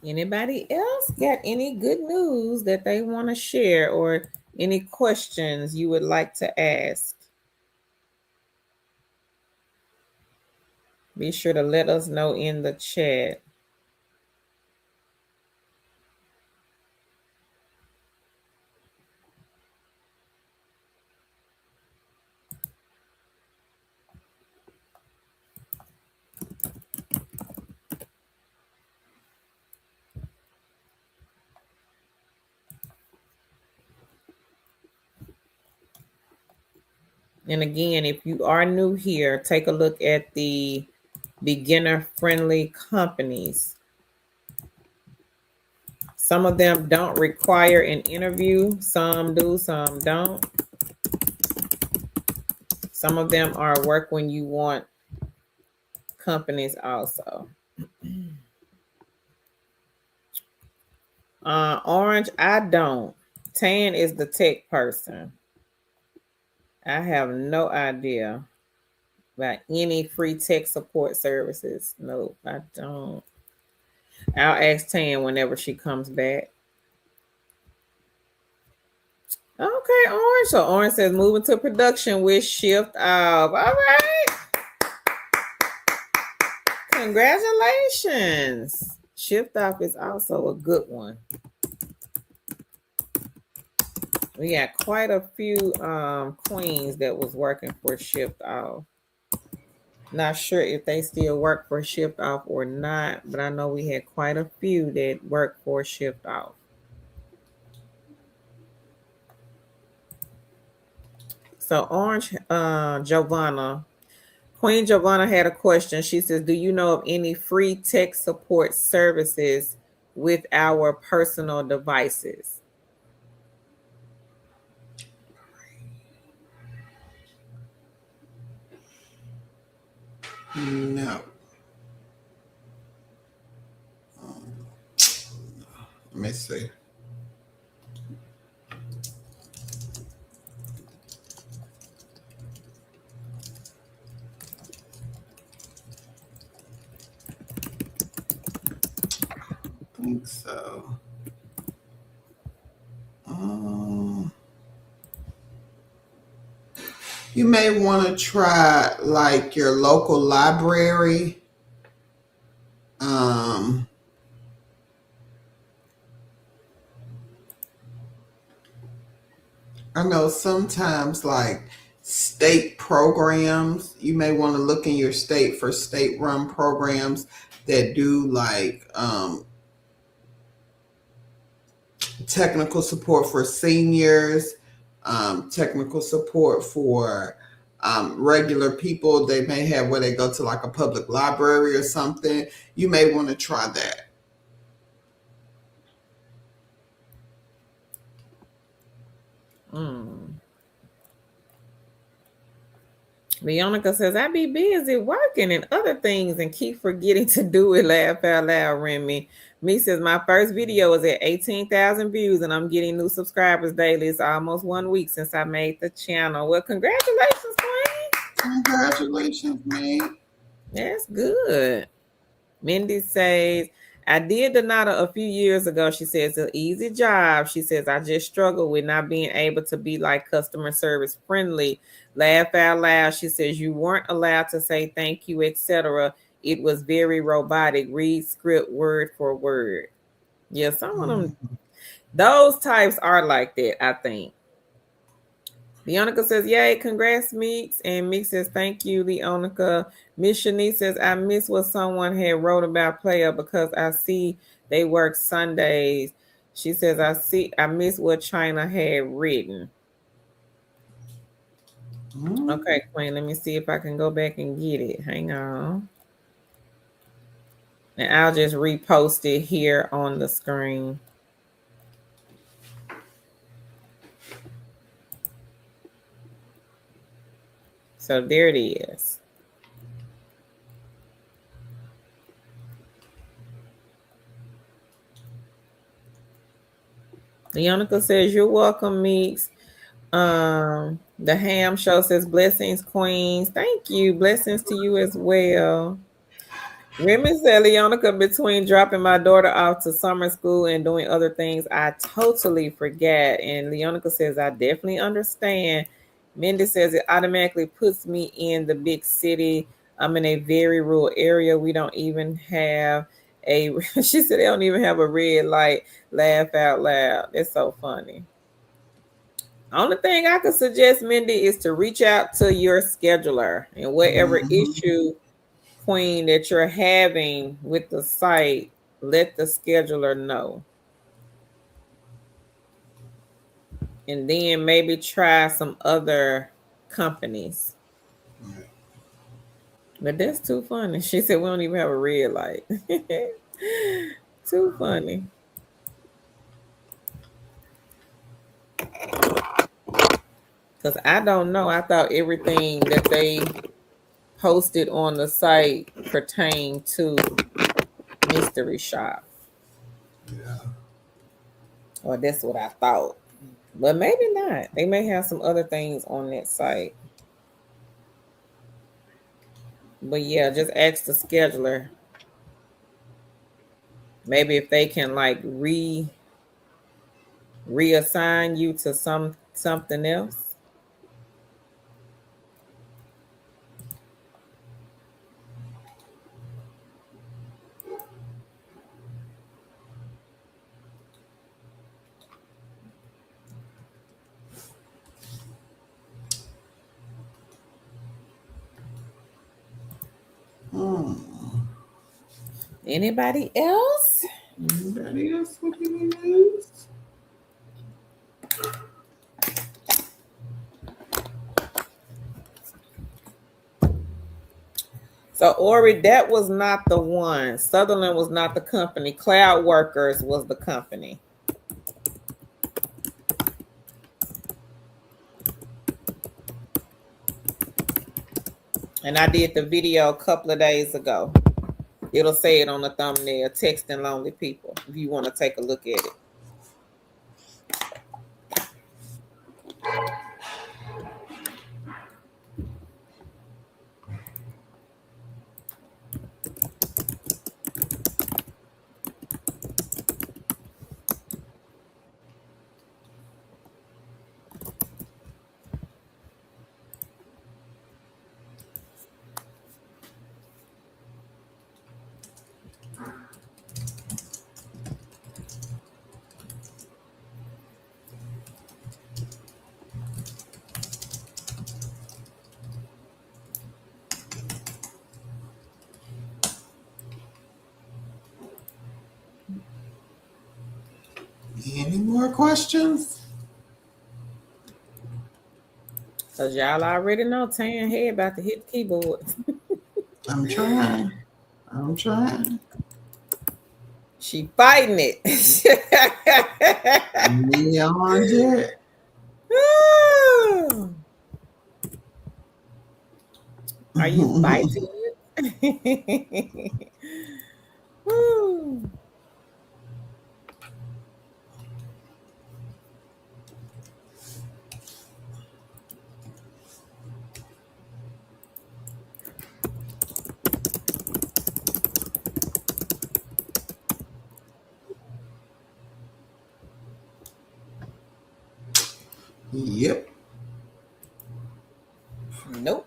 Anybody else got any good news that they want to share or any questions you would like to ask? Be sure to let us know in the chat. And again, if you are new here, take a look at the beginner-friendly companies. Some of them don't require an interview. Some do, some don't. Some of them are work when you want companies also. Orange, I don't. Tan is the tech person. I have no idea about any free tech support services. No, I don't. I'll ask Tan whenever she comes back. Okay, Orange. So Orange says moving to production with shift off. All right. Congratulations. Shift off is also a good one. We got quite a few queens that was working for shift off. Not sure if they still work for shift off or not, but I know we had quite a few that worked for shift off. So Orange Giovanna, Queen Giovanna had a question. She says, do you know of any free tech support services with our personal devices? No. Let me see. I think so. You may want to try like your local library. I know sometimes like state programs, you may want to look in your state for state run programs that do like technical support for seniors, technical support for regular people. They may have where they go to like a public library or something. You may want to try that. Leonica says, I be busy working and other things and keep forgetting to do it. Laugh out loud, Remy. Me says, my first video is at 18,000 views and I'm getting new subscribers daily. It's almost 1 week since I made the channel. Well, congratulations, Queen. Congratulations, mate. That's good. Mindy says, I did Donata a few years ago. She says, it's an easy job. She says, I just struggle with not being able to be like customer service friendly. Laugh out loud. She says, you weren't allowed to say thank you, etc. It was very robotic. Read script word for word. Yeah, some of them, those types are like that, I think. Leonica says, yay, congrats, Meeks. And Meeks says, thank you, Leonica. Miss Shanice says, I miss what someone had wrote about Player because I see they work Sundays. She says, I miss what China had written. Okay, Queen, let me see if I can go back and get it. Hang on. And I'll just repost it here on the screen. So there it is. Leonica says, you're welcome, Meeks. The Ham Show says, blessings, Queens. Thank you. Blessings to you as well. Remy said, Leonica, between dropping my daughter off to summer school and doing other things, I totally forget. And Leonica says, I definitely understand. Mindy says, it automatically puts me in the big city. I'm in a very rural area. We don't even have she said, they don't even have a red light. Laugh out loud. That's so funny. Only thing I could suggest, Mindy, is to reach out to your scheduler and whatever issue, Queen, that you're having with the site, let the scheduler know. And then maybe try some other companies. But that's too funny. She said we don't even have a red light. Too funny. Because I don't know. I thought everything that they posted on the site pertained to Mystery Shop. Yeah. Or that's what I thought. But maybe not. They may have some other things on that site. But yeah, just ask the scheduler. Maybe if they can like reassign you to something else. Anybody else? Anybody else with any news? So, Ori, that was not the one. Sutherland was not the company. Cloud Workers was the company. And I did the video a couple of days ago. It'll say it on the thumbnail, Texting Lonely People, if you want to take a look at it. Any more questions? Because y'all already know Tan Head about to hit the keyboard. I'm trying. She fighting it. Neon Jet. Are you fighting it? Yep. Nope.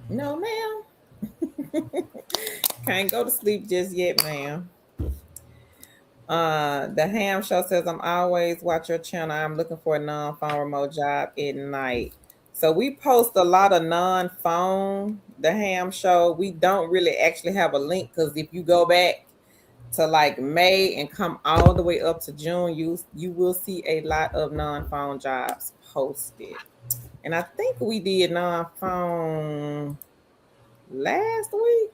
No, ma'am. Can't go to sleep just yet, ma'am. The Ham Show says, I'm always watch your channel. I'm looking for a non-phone remote job at night. So we post a lot of non-phone, the Ham Show. We don't really actually have a link, because if you go back to like May and come all the way up to June, you will see a lot of non-phone jobs posted. And I think we did non-phone last week.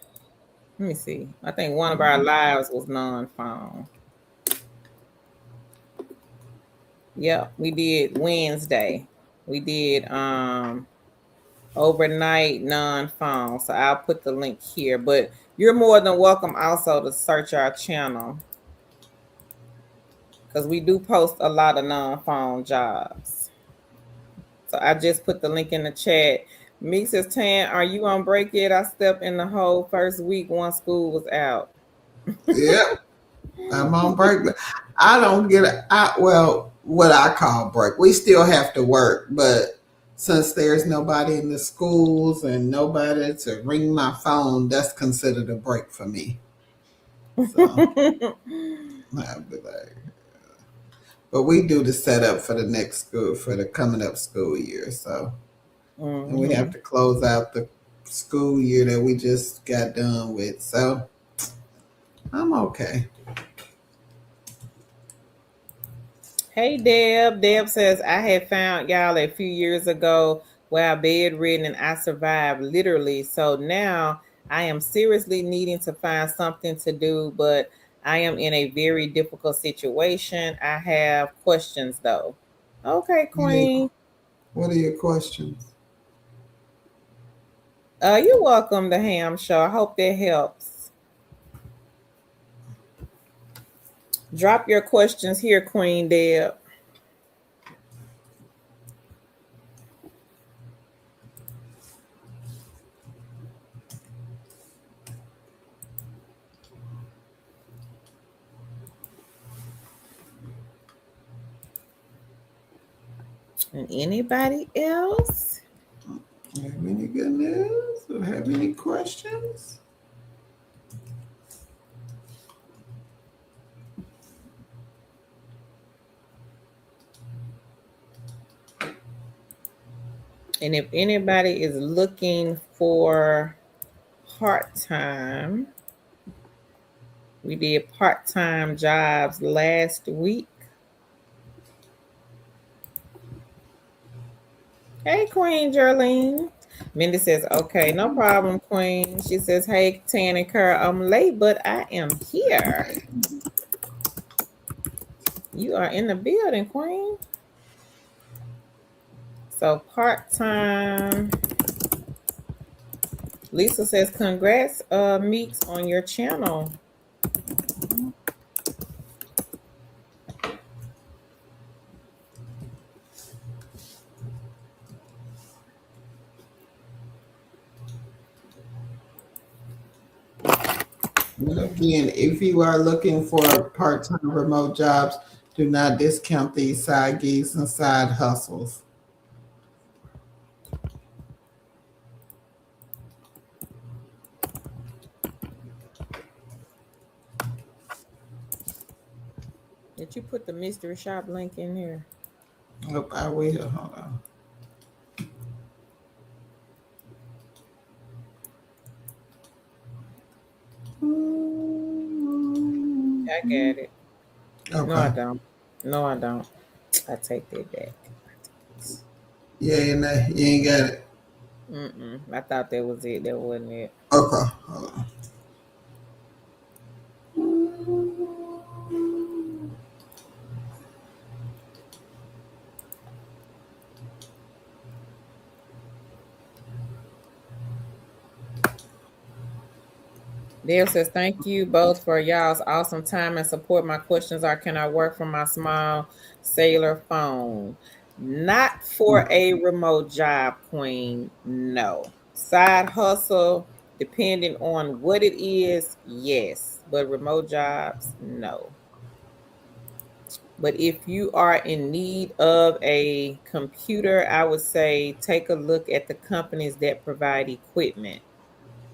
Let me see. I think one of our lives was non-phone. Yep, we did Wednesday. We did overnight non-phone. So I'll put the link here. But you're more than welcome also to search our channel, because we do post a lot of non-phone jobs. So I just put the link in the chat. Meek says, Tan, are you on break yet? I stepped in the whole first week once school was out. Yep. I'm on break. I don't get out. Well, what I call break. We still have to work, but since there's nobody in the schools and nobody to ring my phone, that's considered a break for me. So I'd be like, but we do the setup for the next school, for the coming up school year. So and we have to close out the school year that we just got done with. So I'm okay. Hey, Deb. Deb says, I had found y'all a few years ago while bedridden, and I survived literally. So now I am seriously needing to find something to do, but I am in a very difficult situation. I have questions though. Okay, Queen. What are your questions? You're welcome, the Ham Show. I hope that helps. Drop your questions here, Queen Deb. And anybody else? Have any good news? Or have any questions? And if anybody is looking for part-time, we did part-time jobs last week. Hey, Queen Jerlene. Mindy says, okay, no problem, Queen. She says, hey, Tan and Kerr, I'm late, but I am here. You are in the building, Queen. So part-time. Lisa says, congrats, Meeks, on your channel. Again, if you are looking for part-time remote jobs, do not discount these side gigs and side hustles. Did you put the mystery shop link in here? Oh, I will. Hold on. I got it. Okay. No, I don't. No, I don't. I take that back. Yeah, you ain't got it. I thought that was it. That wasn't it. Okay. Hold on. Dale says, thank you both for y'all's awesome time and support. My questions are, can I work from my small cellular phone? Not for a remote job, Queen. No. Side hustle, depending on what it is, yes. But remote jobs, no. But if you are in need of a computer, I would say take a look at the companies that provide equipment.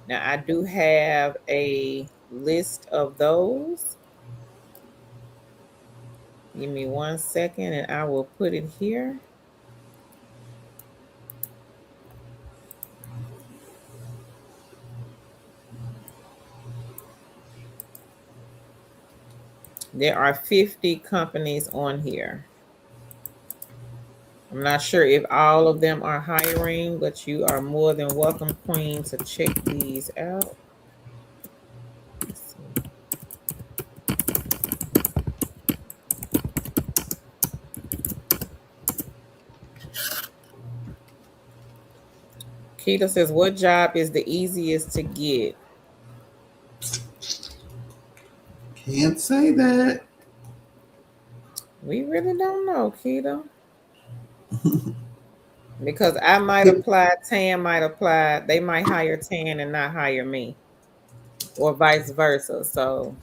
Now, I do have a list of those. Give me 1 second and I will put it here. There are 50 companies on here. I'm not sure if all of them are hiring, but you are more than welcome, Queen, to check these out. Let's see. Keita says, what job is the easiest to get? Can't say that. We really don't know, Keita. Because I might apply, Tan might apply. They might hire Tan and not hire me, or vice versa. So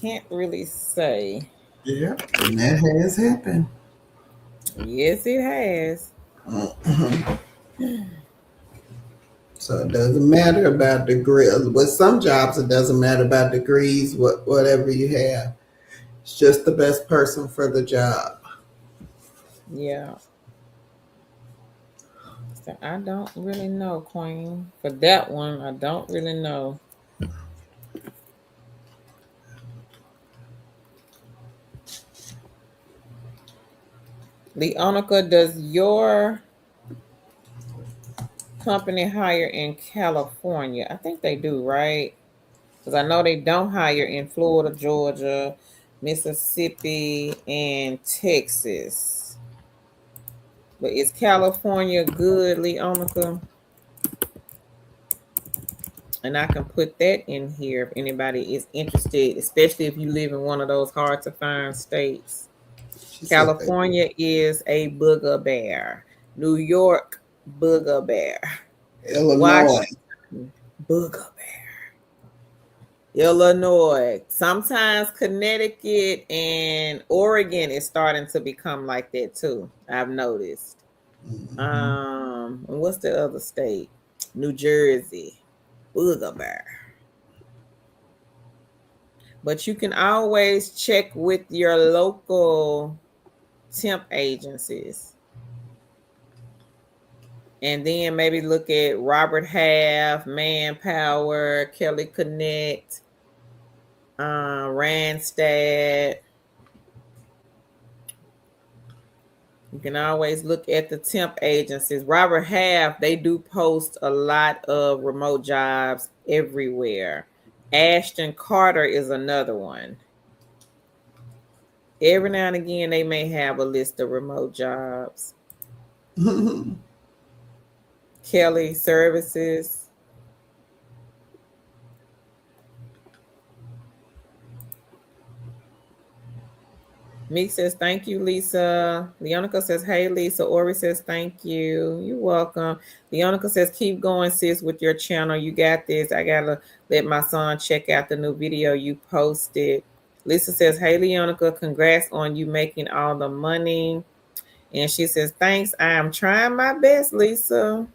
can't really say. Yeah, and that has happened. Yes, it has. So it doesn't matter about degree. With some jobs, it doesn't matter about degrees, whatever you have. It's just the best person for the job. Yeah. So I don't really know, Queen. For that one, I don't really know. Leonica, does your company hire in California? I think they do, right? Because I know they don't hire in Florida, Georgia, Mississippi, and Texas. But is California good, Leonica? And I can put that in here if anybody is interested, especially if you live in one of those hard to find states. California is a booger bear. New York, booger bear. Illinois. Washington, booger bear. Illinois. Sometimes Connecticut and Oregon is starting to become like that too. I've noticed. What's the other state? New Jersey, booger bear. But you can always check with your local temp agencies. And then maybe look at Robert Half, Manpower, Kelly Connect, Randstad. You can always look at the temp agencies. Robert Half, they do post a lot of remote jobs everywhere. Ashton Carter is another one. Every now and again, they may have a list of remote jobs. Kelly Services. Meek says, thank you, Lisa. Leonica says, hey, Lisa. Ori says, thank you. You're welcome. Leonica says, keep going, sis, with your channel. You got this. I got to let my son check out the new video you posted. Lisa says, hey, Leonica, congrats on you making all the money. And she says, thanks. I am trying my best, Lisa.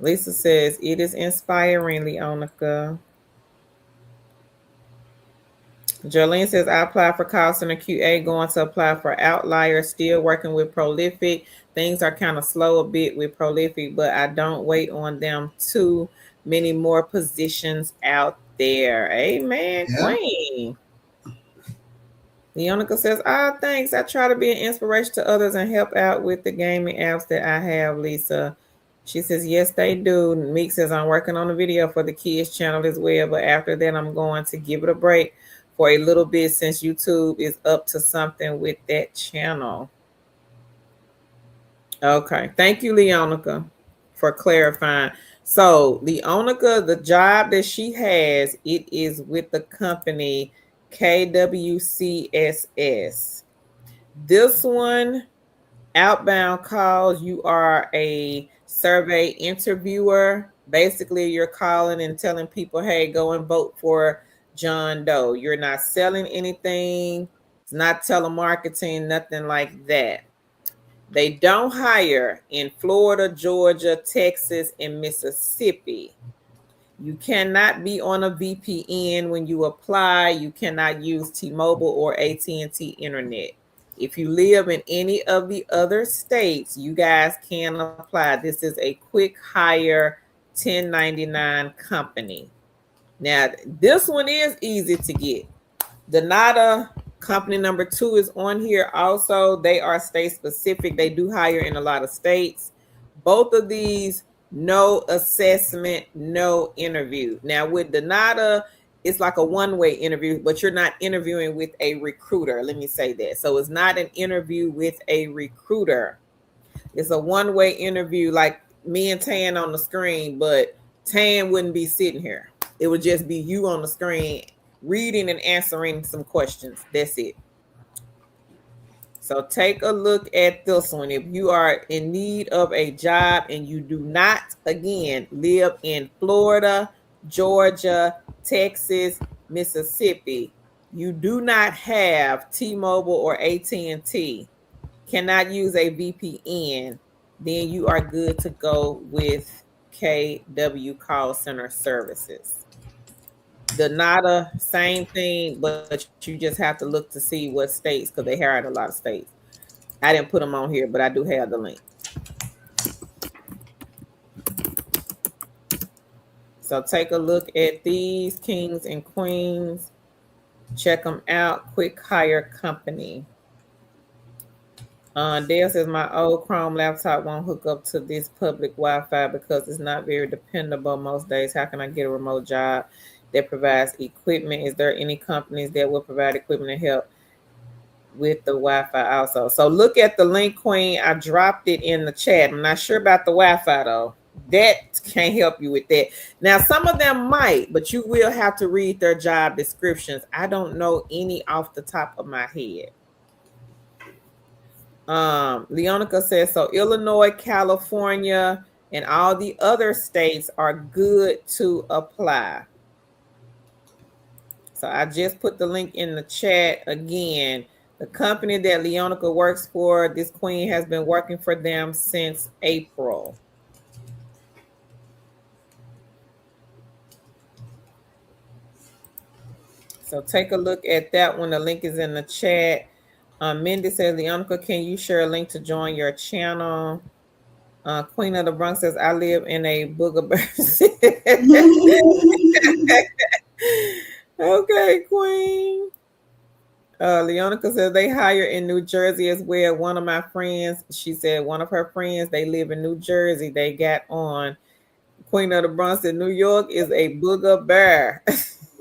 Lisa says, it is inspiring, Leonica. Jolene says, I applied for call center QA, going to apply for Outlier, still working with Prolific. Things are kind of slow a bit with Prolific, but I don't wait on them. Too many more positions out there. Amen, yeah. Queen. Leonica says, thanks. I try to be an inspiration to others and help out with the gaming apps that I have, Lisa. She says, yes, they do. Meek says, I'm working on a video for the kids channel as well, but after that, I'm going to give it a break for a little bit since YouTube is up to something with that channel. Okay. Thank you, Leonica, for clarifying. So Leonica, the job that she has, it is with the company KWCSS. This one, outbound calls, you are a survey interviewer. Basically, you're calling and telling people, hey, go and vote for John Doe. You're not selling anything. It's not telemarketing, nothing like that. They don't hire in Florida, Georgia, Texas, and Mississippi. You cannot be on a VPN when you apply. You cannot use T-Mobile or AT&T Internet. If you live in any of the other states, you guys can apply. This is a quick hire 1099 company. Now, this one is easy to get. Donata, company number 2, is on here also. They are state specific. They do hire in a lot of states. Both of these, no assessment, no interview. Now, with Donata, it's like a one-way interview, but you're not interviewing with a recruiter. Let me say that. So it's not an interview with a recruiter. It's a one-way interview, like me and Tan on the screen, but Tan wouldn't be sitting here. It would just be you on the screen reading and answering some questions. That's it. So take a look at this one. If you are in need of a job and you do not, again, live in Florida, Georgia, Texas, Mississippi, you do not have T-Mobile or AT&T, cannot use a VPN, then you are good to go with KW Call Center Services. Donata, same thing, but you just have to look to see what states, because they hire in a lot of states. I didn't put them on here, but I do have the link. So take a look at these kings and queens. Check them out. Quick hire company. Dale says, my old Chrome laptop won't hook up to this public Wi-Fi because it's not very dependable most days. How can I get a remote job that provides equipment? Is there any companies that will provide equipment and help with the Wi-Fi also? So look at the link, Queen. I dropped it in the chat. I'm not sure about the Wi-Fi though. That can't help you with that. Now, some of them might, but you will have to read their job descriptions. I don't know any off the top of my head. Leonica says, so Illinois, California, and all the other states are good to apply. So I just put the link in the chat again. The company that Leonica works for, this queen has been working for them since April. So take a look at that one. The link is in the chat. Mindy says, Leonica, can you share a link to join your channel? Queen of the Bronx says, I live in a booger bird. Okay, Queen. Leonica says they hire in New Jersey as well. One of my friends, she said one of her friends, they live in New Jersey. They got on Queen of the Bronx in New York is a booger bear.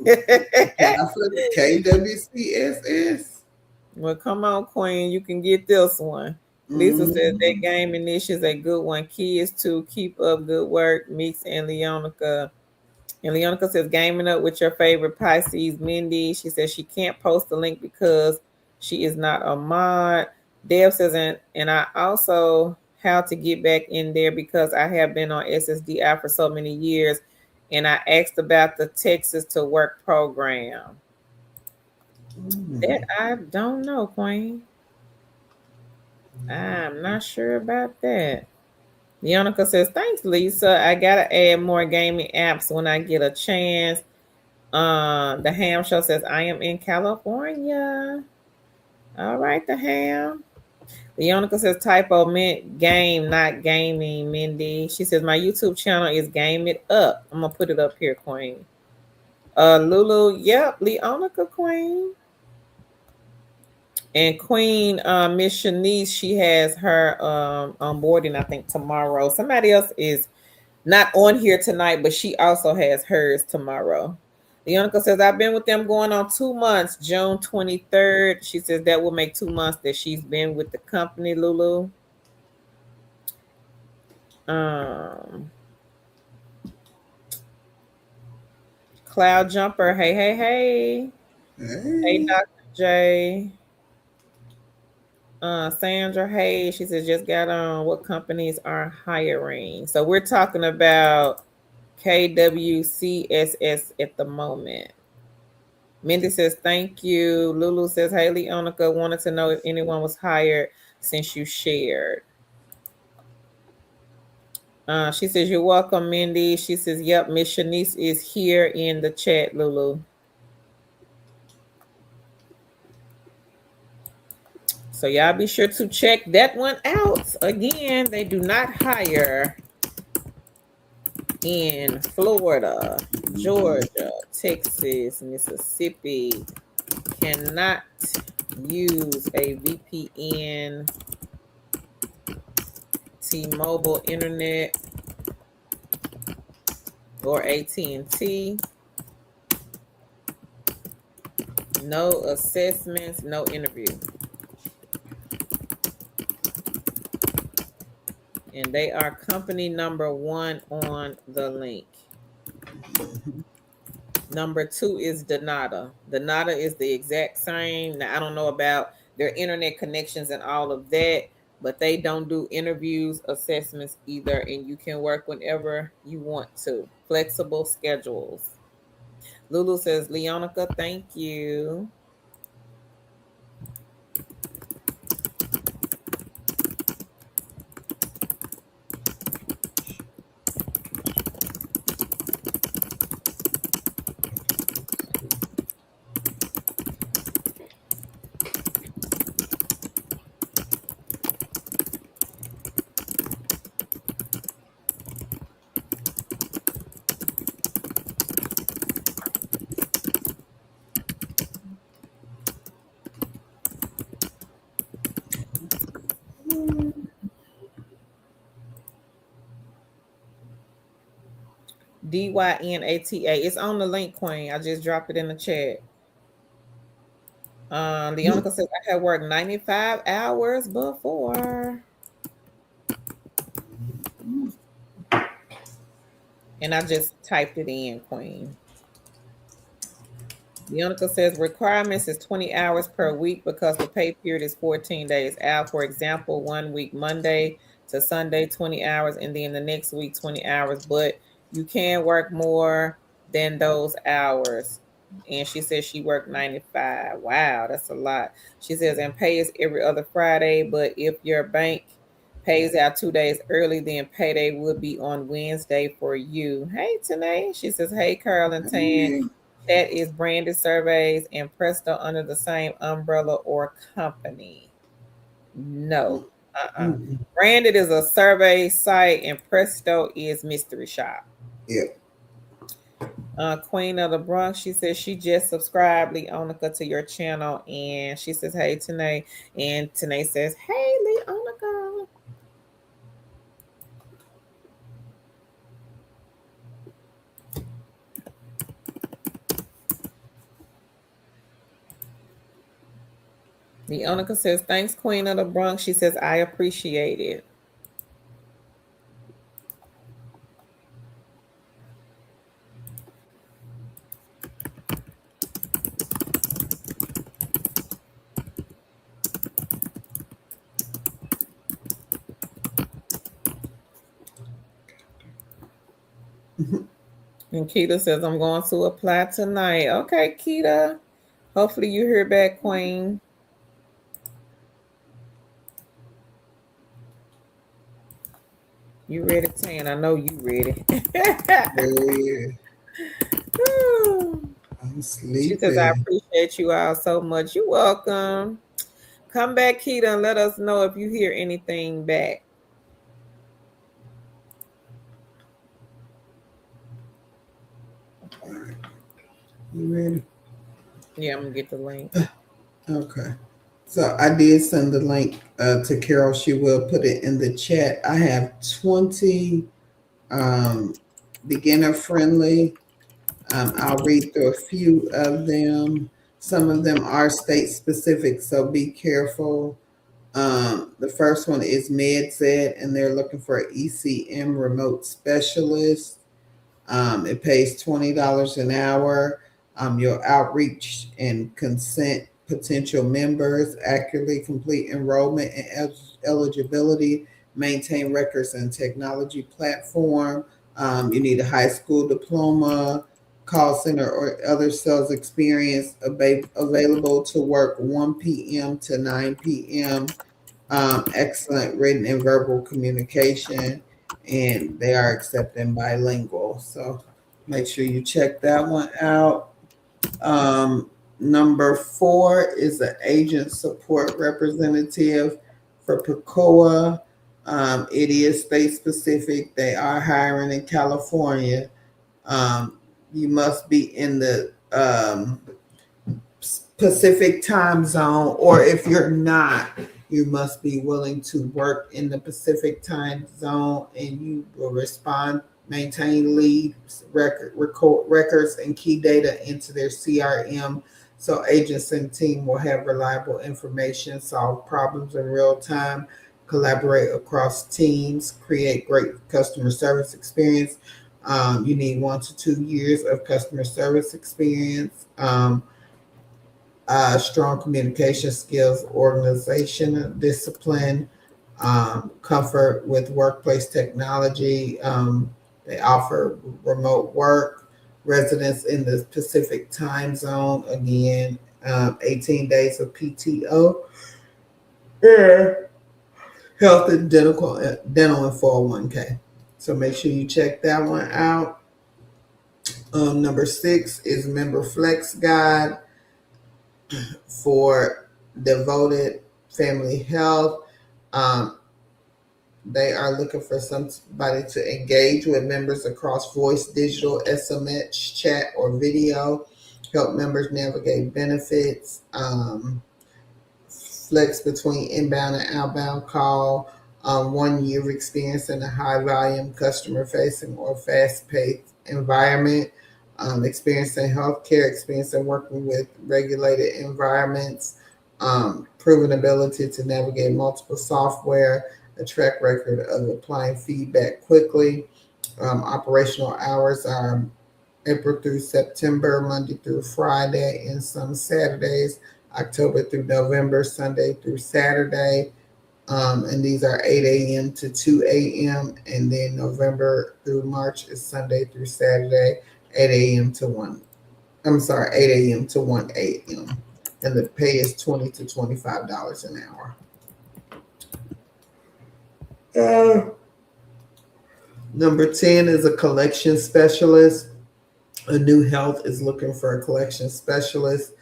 Catholic KWCSS. Well, come on, Queen. You can get this one. Lisa says that gaming niche is a good one. Kids to keep up good work. Meeks and Leonica. And Leonica says gaming up with your favorite Pisces, Mindy. She says she can't post the link because she is not a mod. Deb says, and I also how to get back in there because I have been on SSDI for so many years. And I asked about the Texas to Work program. That I don't know, Queen. I'm not sure about that. Leonica says, thanks, Lisa. I gotta add more gaming apps when I get a chance. The Ham Show says, I am in California. All right, the Ham. Leonica says, typo meant game, not gaming, Mindy. She says, my YouTube channel is Game It Up. I'm gonna put it up here, Queen. Lulu, yep, Leonica, Queen. And Queen Miss Shanice, she has her onboarding, I think, tomorrow. Somebody else is not on here tonight, but she also has hers tomorrow. Leonica says, I've been with them going on 2 months, June 23rd. She says that will make 2 months that she's been with the company, Lulu. Cloud Jumper, hey, hey, hey. Hey, Dr. J. Sandra, hey, she says, just got on what companies are hiring. So we're talking about KWCSS at the moment. Mindy says, thank you. Lulu says, hey, Leonica, wanted to know if anyone was hired since you shared. She says, you're welcome, Mindy. She says, yep, Miss Shanice is here in the chat, Lulu. So y'all be sure to check that one out. Again, they do not hire in Florida, Georgia, Texas, Mississippi. Cannot use a VPN, T-Mobile Internet, or AT&T. No assessments, no interview. And they are company number 1 on the link. Number 2 is Donata. Donata is the exact same. Now, I don't know about their internet connections and all of that, but they don't do interviews, assessments either, and you can work whenever you want to. Flexible schedules. Lulu says, Leonica, thank you. DYNATA. It's on the link, Queen. I just dropped it in the chat. Leonica says, I have worked 95 hours before. And I just typed it in, Queen. Leonica says requirements is 20 hours per week because the pay period is 14 days out. For example, 1 week, Monday to Sunday, 20 hours, and then the next week, 20 hours. But you can work more than those hours. And she says she worked 95. Wow, that's a lot. She says, and pay is every other Friday. But if your bank pays out 2 days early, then payday would be on Wednesday for you. Hey, Tanae. She says, hey, Carl and Tan. That is branded surveys and Presto under the same umbrella or company. No. Branded is a survey site and Presto is mystery shop. Yeah. Queen of the Bronx, she says she just subscribed, Leonica, to your channel, and she says, hey, Tanae. And Tanae says, hey, Leonica. Leonica says, thanks, Queen of the Bronx. She says, I appreciate it. And Keita says, I'm going to apply tonight. Okay, Keita. Hopefully you hear back, Queen. You ready, Tan? I know you ready. Yeah. I'm sleepy. She says, I appreciate you all so much. You're welcome. Come back, Keita, and let us know if you hear anything back. All right. You ready? Yeah, I'm going to get the link. Okay. So I did send the link to Carol. She will put it in the chat. I have 20 beginner friendly. I'll read through a few of them. Some of them are state specific, so be careful. The first one is MedSed, and they're looking for an ECM remote specialist. It pays $20 an hour. Your outreach and consent potential members, accurately complete enrollment and eligibility, maintain records and technology platform. You need a high school diploma, call center or other sales experience, available to work 1 p.m. to 9 p.m. Excellent written and verbal communication, and they are accepting bilingual. So make sure you check that one out. Number 4 is an agent support representative for PCOA. It is state specific. They are hiring in California. You must be in the Pacific time zone, or if you're not, you must be willing to work in the Pacific time zone, and you will respond, maintain leads, record records and key data into their CRM. So agents and team will have reliable information, solve problems in real time, collaborate across teams, create great customer service experience. You need 1 to 2 years of customer service experience. Strong communication skills, organization discipline, comfort with workplace technology. They offer remote work, residents in the Pacific time zone. Again, 18 days of PTO, health and dental and 401k. So make sure you check that one out. Number 6 is Member Flex Guide for devoted family health. They are looking for somebody to engage with members across voice, digital, SMS, chat, or video, help members navigate benefits, flex between inbound and outbound call, 1 year of experience in a high volume customer facing or fast paced environment, experience in healthcare, experience in working with regulated environments, proven ability to navigate multiple software, a track record of applying feedback quickly. Operational hours are April through September, Monday through Friday, and some Saturdays, October through November, Sunday through Saturday. And these are 8 a.m. to 2 a.m. And then November through March is Sunday through Saturday, 8 a.m. to 1. 8 a.m. to 1 a.m. And the pay is $20 to $25 an hour. Number 10 is a collection specialist. A New Health is looking for a collection specialist.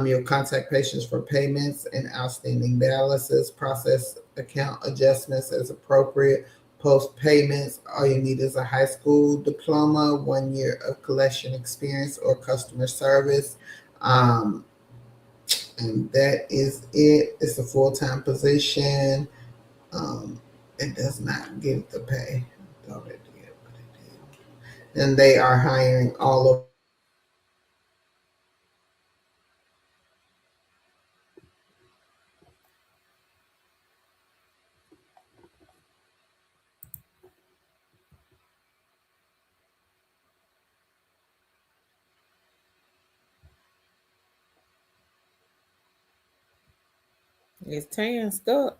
You'll contact patients for payments and outstanding balances, process account adjustments as appropriate, post payments. All you need is a high school diploma, 1 year of collection experience or customer service. And that is it. It's a full-time position. It does not give the pay. I thought it did, but it did. And they are hiring all of It's Tan stuck.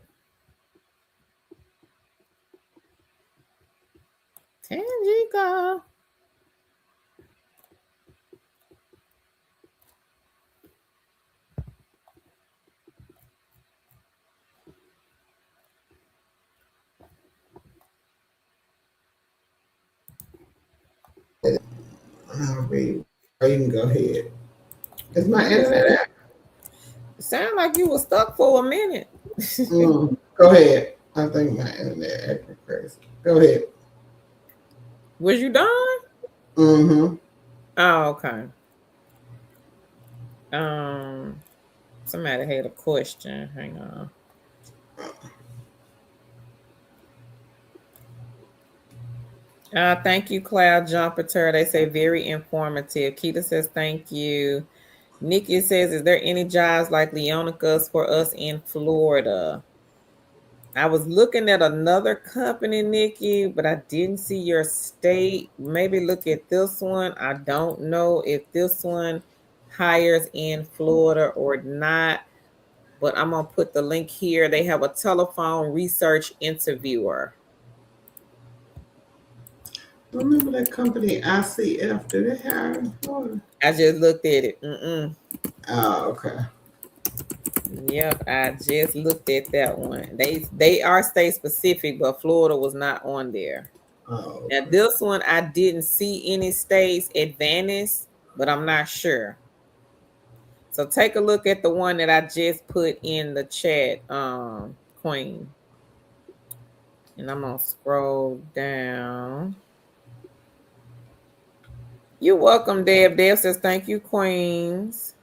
Tangica. I'll read. Or you can go ahead. Is my internet out? It sounded like you were stuck for a minute. Go ahead. I think my internet acting crazy. Go ahead. Was you done? Mm-hmm. Oh, okay. Somebody had a question. Hang on. Thank you, Cloud Jumper. They say very informative. Keita says thank you. Nikki says, is there any jobs like Leonica's for us in Florida? I was looking at another company, Nikki, but I didn't see your state. Maybe look at this one. I don't know if this one hires in Florida or not, but I'm going to put the link here. They have a telephone research interviewer. Remember that company ICF? Do they hire in Florida? I just looked at it. Oh, okay. Yep, I just looked at that one. They are state specific, but Florida was not on there. Oh, okay. Now this one I didn't see any states advanced, but I'm not sure. So take a look at the one that I just put in the chat, Queen. And I'm gonna scroll down. You're welcome, Deb. Deb says thank you, Queens.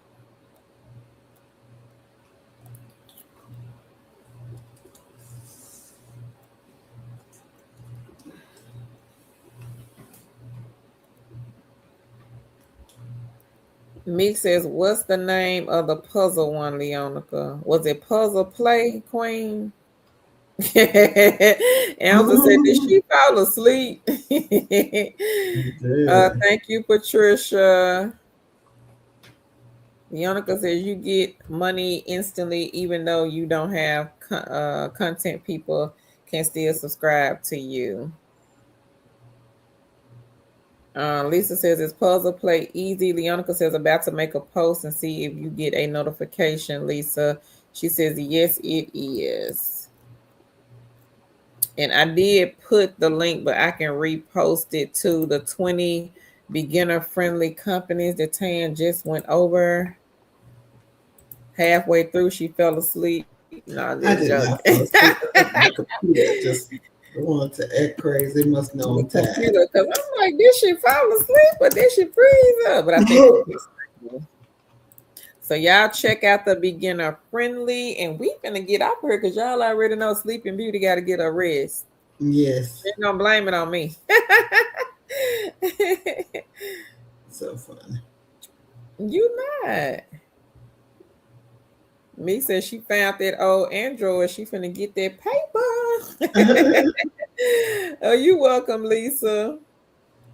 Meek says, what's the name of the puzzle one, Leonica? Was it Puzzle Play, Queen? Elsa said, did she fall asleep? Thank you, Patricia. Leonica says, you get money instantly, even though you don't have content, people can still subscribe to you. Lisa says, is Puzzle Play easy? Leonica says, about to make a post and see if you get a notification, Lisa. She says, yes, it is. And I did put the link, but I can repost it to the 20 beginner-friendly companies that Tan just went over. Halfway through, she fell asleep. No, I did not fall asleep. My computer just wanted to act crazy. It must know I'm tired. Because I'm like, did she fall asleep or did she freeze up? But I think so y'all check out the beginner friendly, and we finna get up here because y'all already know Sleeping Beauty got to get a rest. Yes. Ain't gonna blame it on me. So funny. You not. Me says she found that old Android. She finna get that paper. Oh, you welcome, Lisa.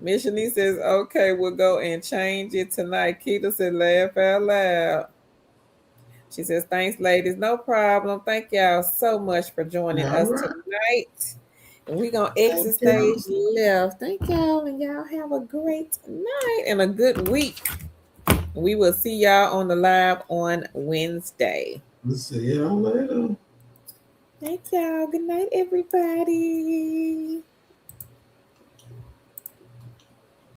Miss Shanice says, okay, we'll go and change it tonight. Keita said, laugh out loud. She says, thanks, ladies. No problem. Thank y'all so much for joining us tonight. And we're going to exit stage left. Thank y'all. And y'all have a great night and a good week. We will see y'all on the live on Wednesday. We'll see y'all later. Thank y'all. Good night, everybody.